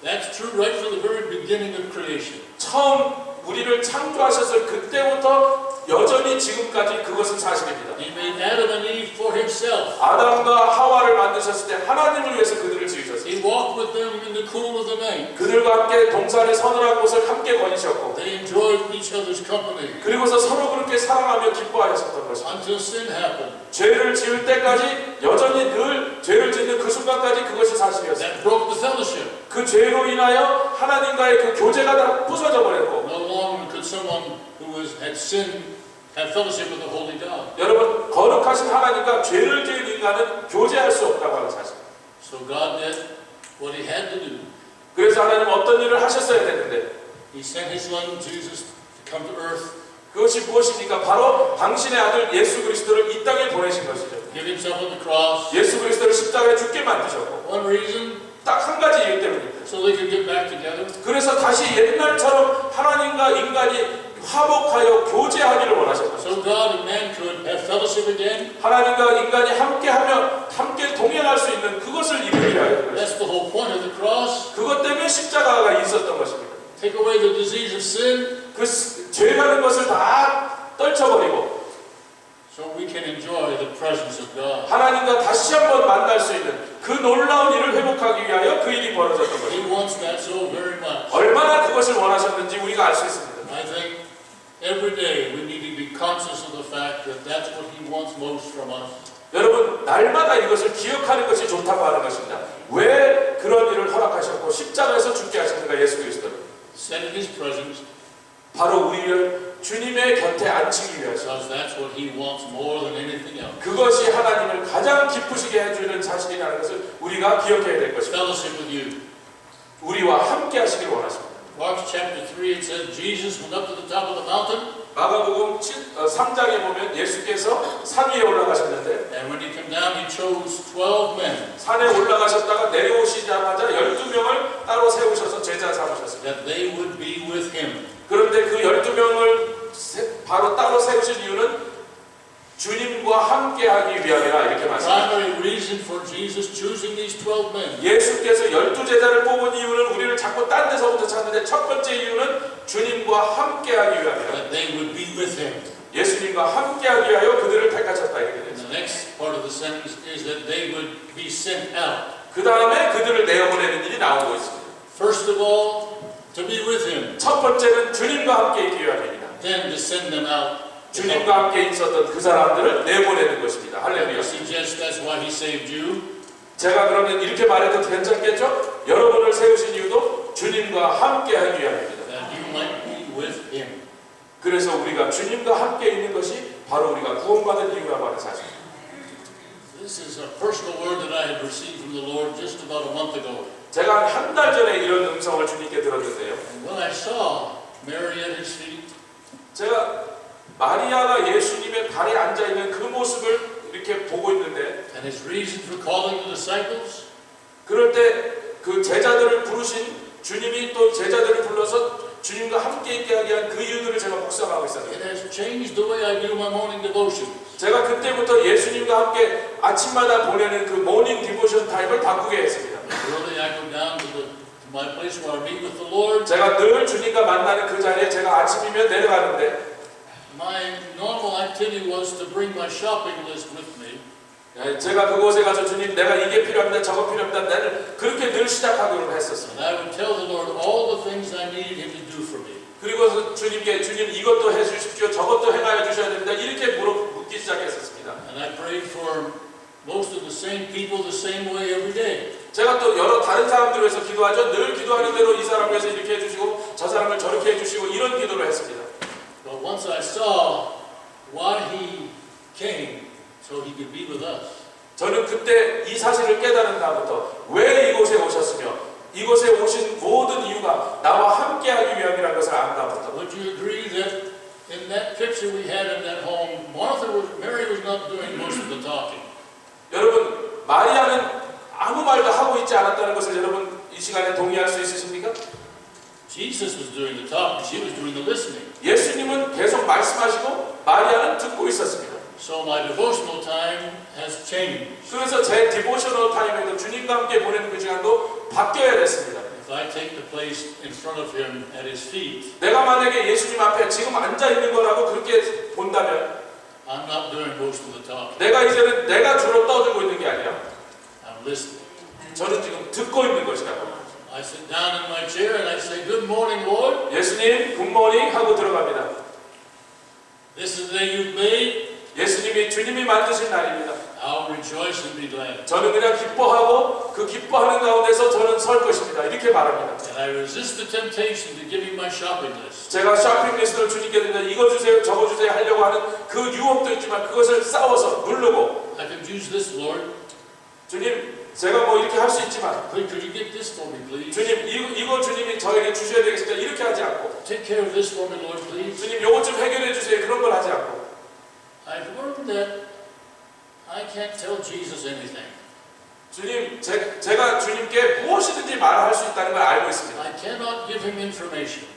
That's true right from the very beginning of creation. 처음 우리를 창조하셨을 그때부터 여전히 지금까지 그것은 사실입니다. He made Adam and Eve for Himself. 아담과 하와를 만드셨을 때 하나님을 위해서 그들을 지으셨어요. He walked with them in the cool of the night. 그들과 함께 동산의 서늘한 곳을 함께 거니셨고 They enjoyed each other's company 그리고서 서로 그렇게 사랑하며 기뻐하셨던 것입니다. until sin happened. 죄를 지을 때까지 여전히 늘 죄를 짓는 그 순간까지 그것이 사실이었어요. That broke the fellowship. 그 죄로 인하여 하나님과의 그 교제가 다 부서져 버렸고 No longer could someone who had sinned have fellowship with the Holy God. 여러분 거룩하신 하나님과 죄를 지은 인간은 교제할 수 없다고 하는 사실. So God did what He had to do. 그래서 하나님 어떤 일을 하셨어야 되는데 He sent His Son Jesus to come to earth, 그것이 무엇입니까? 바로 당신의 아들 예수 그리스도를 이 땅에 보내신 것이죠. give Himself on the cross. 예수 그리스도를 십자가에 죽게 만드셨고 One reason, 딱 한 가지 이유 때문입니다. so they could get back together. 그래서 다시 옛날처럼 하나님과 인간이 화목하여 교제하기를 원하셨고 So God and man could have fellowship again. 하나님과 인간이 함께하며 함께 동행할 수 있는 그것을 이루기 위하여 That's the whole point of the cross. 그것 때문에 십자가가 있었던 것입니다. Take away the disease of sin, 그 죄라는 것을 다 떨쳐버리고 so we can enjoy the presence of God. 하나님과 다시 한번 만날 수 있는 그 놀라운 일을 회복하기 위하여 그 일이 벌어졌던 것입니다. He wants that so very much. 얼마나 그것을 원하셨는지 우리가 알 수 있습니다. I think every day we need to be conscious of the fact that that's what He wants most from us. 여러분 날마다 이것을 기억하는 것이 좋다고 하는 것입니다. 왜 그런 일을 허락하셨고 십자가에서 죽게 하셨는가 예수 그리스도를 Set in His presence, 바로 우리를 주님의 곁에 앉히기 위해서 because that's what He wants more than anything else. 그것이 하나님을 가장 기쁘시게 해주는 사실이라는 것을 우리가 기억해야 될 것입니다. Fellowship with you. 우리와 함께 하시길 원하십니다. Mark chapter 3, it says Jesus went up to the top of the mountain, 마가복음 3장에 보면 예수께서 산 위에 올라가셨는데 and when he came down, he chose 12 men 산에 올라가셨다가 내려오시자마자 12명을 따로 세우셔서 제자 삼으셨습니다. that they would be with him. 그런데 그 12명을 바로 따로 세우신 이유는 주님과 함께하기 위함이라 이렇게 말씀합니다. Primary reason for Jesus choosing these 12 men 예수께서 12제자를 뽑은 이유는 우리를 자꾸 딴 데서부터 찾는데 첫 번째 이유는 주님과 함께하기 위함이라. that they would be with him. 예수님과 함께하기 위하여 그들을 택하셨다 이렇게 And 됐습니다. the next part of the sentence is that they would be sent out. 그 다음에 그들을 내어보내는 일이 나오고 있습니다. First of all, to be with him. 첫 번째는 주님과 함께 있기 위함입니다. Then to send them out. 주님과 함께 있었던 그 사람들을 내보내는 것입니다. I 할렐루야. suggest that's why he saved you. 제가 그러면 이렇게 말해도 괜찮겠죠? 여러분을 세우신 이유도 주님과 함께 하기 위함입니다. That you might be with him. 그래서 우리가 주님과 함께 있는 것이 바로 우리가 구원받은 이유라고 하는 사실입니다. This is a personal word that I had received from the Lord just about a month ago. 제가 한 달 전에 이런 음성을 주님께 들었는데요. And when I saw Mary at his feet, 제가 마리아가 예수님의 발에 앉아있는 그 모습을 이렇게 보고 있는데 and his reason for calling the disciples, 그럴 때 그 제자들을 부르신 주님이 또 제자들을 불러서 주님과 함께 있게 하게 한 그 이유들을 제가 묵상하고 있었어요. it has changed the way I do my morning devotion. 제가 그때부터 예수님과 함께 아침마다 보내는 그 모닝 디보션 타임을 바꾸게 했습니다. Early I go down to my place where I meet with the Lord. 제가 늘 주님과 만나는 그 자리에 제가 아침이면 내려가는데 My normal activity was to bring my shopping list with me. 제가 그곳에 가서 주님 내가 이게 필요합니다 저거 필요합니다 나를 그렇게 늘 시작하기로 했었어요. And I would tell the Lord all the things I needed him to do for me. 그리고 주님께 주님 이것도 해주십시오 저것도 행하여 주셔야 됩니다 이렇게 묻기 시작했었습니다. And I prayed for most of the same people the same way every day. 제가 또 여러 다른 사람들을 위해서 기도하죠. 늘 기도하는 대로 이 사람을 위해서 이렇게 해주시고 저 사람을 저렇게 해주시고 이런 기도를 했습니다. But once I saw why he came, so he could be with us. 저는 그때 이 사실을 깨달은 다음부터 왜 이곳에 오셨으며 이곳에 오신 모든 이유가 나와 함께하기 위함이라는 것을 안 다음부터 Would you agree that in that picture we had in that home, Mary was not doing most of the talking. 여러분 마리아는 아무 말도 하고 있지 않았다는 것을 여러분 이 시간에 동의할 수 있으십니까? Jesus was doing the talking, she was doing the listening. 예수님은 계속 말씀하시고 마리아는 듣고 있었습니다. So my devotional time has changed. 그래서 제 디보셔널 타임에도 주님과 함께 보내는 그 시간도 바뀌어야 됐습니다. If I take the place in front of him at his feet, 내가 만약에 예수님 앞에 지금 앉아 있는 거라고 그렇게 본다면 I'm not doing most of the talking. 내가 이제는 내가 주로 떠들고 있는 게 아니라 I'm listening. 저는 지금 듣고 있는 것이라고. I sit down in my chair and I say, "Good morning, Lord. 예수님 굿모닝 하고 들어갑니다. This is the day you've made. 예수님이 주님이 만드신 날입니다. I'll rejoice and be glad." 저는 그냥 기뻐하고 그 기뻐하는 가운데서 저는 설 것입니다. 이렇게 말합니다. And I resist the temptation to give him my shopping list. 제가 쇼핑 리스트를 주님께 드린다. 이거 주세요, 저거 주세요 하려고 하는 그 유혹도 있지만 그것을 싸워서 누르고 I could use this, Lord. 주님 제가 뭐 이렇게 할 수 있지만 Could you get this for me, please? 주님 이거 주님이 저에게 주셔야 되겠습니다. 이렇게 하지 않고 Take care of this for me, Lord, please. 주님 요것 좀 해결해 주세요. 그런 걸 하지 않고 I've learned that I can't tell Jesus anything. 주님 제가 주님께 무엇이든지 말할 수 있다는 걸 알고 있습니다. I cannot give him information.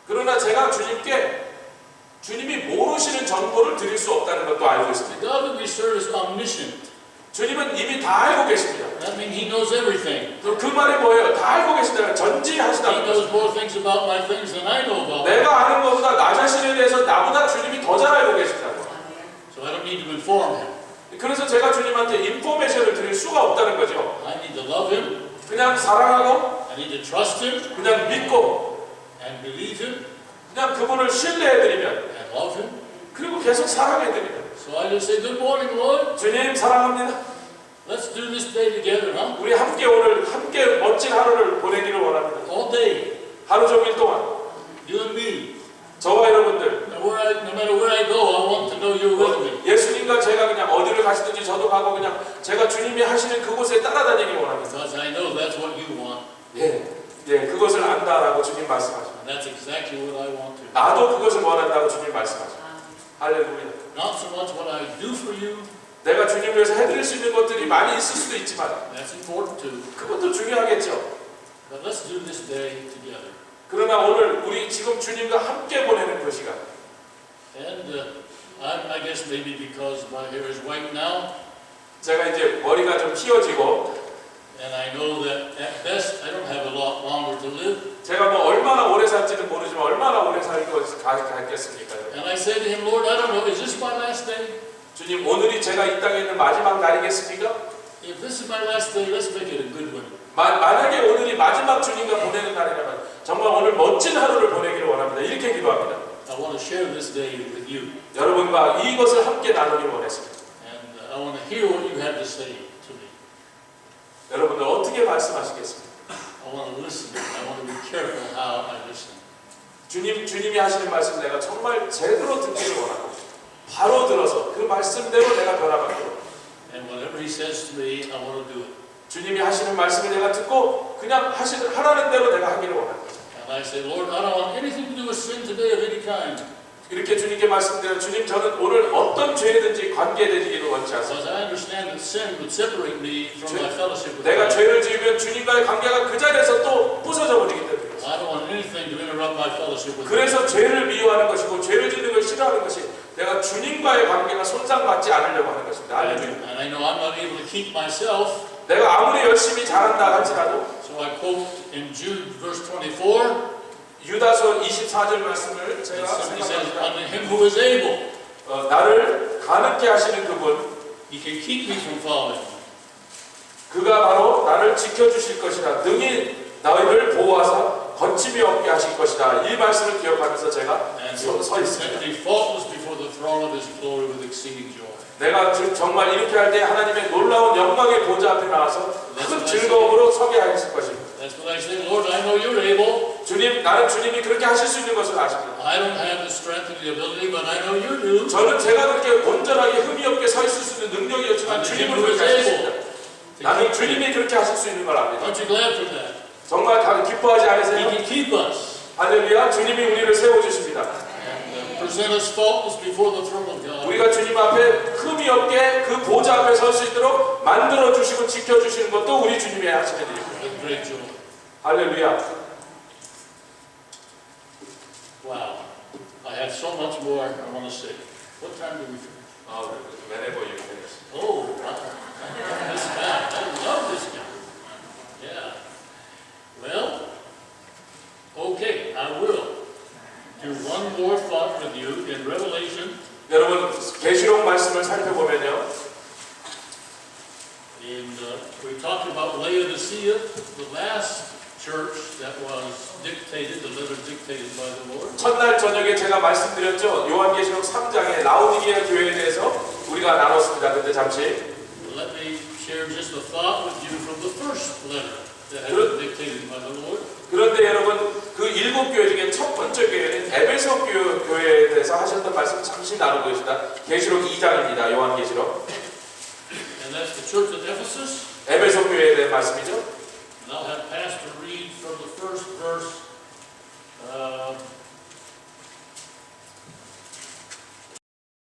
그러나 제가 주님께 주님이 모르시는 정보를 드릴 수 없다는 것도 알고 있습니다. The God that we serve is omniscient. 주님은 이미 다 알고 계십니다. That means he knows everything. 그 말이 뭐예요? 다 알고 계시다는 He 전지하시다는 knows 거죠. more things about my things than I know about. 내가 아는 것보다 나 자신에 대해서 나보다 주님이 더 잘 알고 계시다고. So I don't need to inform him. 그래서 제가 주님한테 인포메이션을 드릴 수가 없다는 거죠. I need to love him. 그냥 사랑하고 I need to trust him 그냥 믿고 and believe him 그냥 그분을 신뢰해드리면 and love him. 그리고 계속 사랑해드리면 So I just say, "Good morning, Lord. 주님 사랑합니다. Let's do this day together, huh? 우리 함께 오늘 함께 멋진 하루를 보내기를 원합니다. All day, 하루 종일 동안 you and me. 저와 여러분들 No matter where I go, I want to know you're with me. 예수님과 제가 그냥 어디를 가시든지 저도 가고 그냥 제가 주님이 하시는 그곳에 따라다니기 원합니다. Because I know that's what you want. 예, 그것을 안 원한다라고 주님 말씀하십니다. And that's exactly what I want to. 나도 그것을 원한다고 주님 말씀하십니다. 할렐루야. Not so much what I do for you, 내가 주님을 위해서 해드릴 수 있는 것들이 많이 있을 수도 있지만 that's important too. 그것도 중요하겠죠. But let's do this day together. 그러나 오늘 우리 지금 주님과 함께 보내는 그 시간. And I guess maybe because my hair is white now, 제가 이제 머리가 좀 휘어지고 and I know that at best I don't have a lot longer to live. 제가 뭐 얼마나 오래 살지는 모르지만 얼마나 오래 살겠습니까? And I said to him, Lord, I don't know, is this my last day? 주님, 오늘이 제가 이 땅에 있는 마지막 날이겠습니까? If this is my last day, let's make it a good one. 만약에 오늘이 마지막 주님과 보내는 날이라면 정말 오늘 멋진 하루를 보내기를 원합니다. 이렇게 기도합니다. I want to share this day with you. 여러분과 이것을 함께 나누기를 원했습니다. And I want to hear what you have to say to me. 여러분들 어떻게 말씀하시겠습니까? I want to listen. I want to be careful how I listen. 주님이 하시는 말씀 내가 정말 제대로 듣기를 원하고 바로 들어서 그 말씀대로 내가 변화받기를. And whatever he says to me, I want to do it. 주님이 하시는 말씀을 내가 듣고 그냥 하라는 대로 내가 하기를 원합니다. And I say, Lord, I don't want anything to do with sin today of any kind. 이렇게 주님께 말씀드려요. 주님, 저는 오늘 어떤 죄든지 관계되기를 원치 않습니다. Because I understand that sin would separate me from my fellowship with 내가 God. 죄를 지으면 주님과의 관계가 그 자리에서 또 부서져 버리기 때문에. I don't want anything to interrupt my fellowship with God. 그래서 죄를 미워하는 것이고 죄를 짓는 걸 싫어하는 것이 내가 주님과의 관계가 손상받지 않으려고 하는 것입니다. And I know I'm not able to keep myself. 내가 아무리 열심히 잘한다 할지라도 So I quote in Jude verse 24. 유다서 24절 말씀을 제가 Somebody says, 생각합니다. unto him who is able, 나를 가능케 하시는 그분, he can keep me from falling. 그가 바로 나를 지켜주실 것이라. 능히 너희를 보호하사 거침이 없게 하실 것이다. 이 말씀을 기억하면서 제가 And 서 to 있습니다. be faultless before the throne of his glory with exceeding joy. 내가 정말 이렇게 할 때 하나님의 놀라운 영광의 보좌 앞에 나와서 큰 즐거움으로 서게 하실 것입니다. That's what I say, Lord, I know you're able. 주님, 나는 주님이 그렇게 하실 수 있는 것을 아십니다. I don't have the strength and the ability, but I know you do. 저는 제가 그렇게 온전하게 흠이 없게 서 있을 수 있는 능력이 없지만 주님은 그렇게 하실 수 있습니다. 나는 주님이 그렇게 하실 수 있는 걸 압니다. Aren't you glad for that? 정말 기뻐하지 He 않으세요? can keep us 할렐루야, 주님이 우리를 세워주십니다. and present us faultless before the throne of God. 우리가 주님 앞에 흠이 없게 그 보좌 앞에 설 수 있도록 만들어주시고 지켜주시는 것도 우리 주님이 하시는 일입니다. With great joy. 할렐루야. Wow. I have so much more I want to say. What time do we finish? Whenever you finish. Oh, wow. This guy. I love this guy. Yeah. Well, okay, I will do one more thought with you in Revelation. 여러분, 계시록 말씀을 살펴보면요. We talked about Laodicea, the last church that was dictated, the letter dictated by the Lord. 첫날 저녁에 제가 말씀드렸죠. 요한계시록 3장의 라오디게아 교회에 대해서 우리가 나눴습니다. 그때 잠시. Let me share just a thought with you from the first letter that had been dictated by the Lord. 그런데 여러분, 그 일곱 교회 중에 첫 번째 교회는 에베소 교회에 대해서 하셨던 말씀 잠시 나누고 계시다. 계시록 2장입니다. 요한계시록. And that's the church of Ephesus. 에베소 교회에 대한 말씀이죠.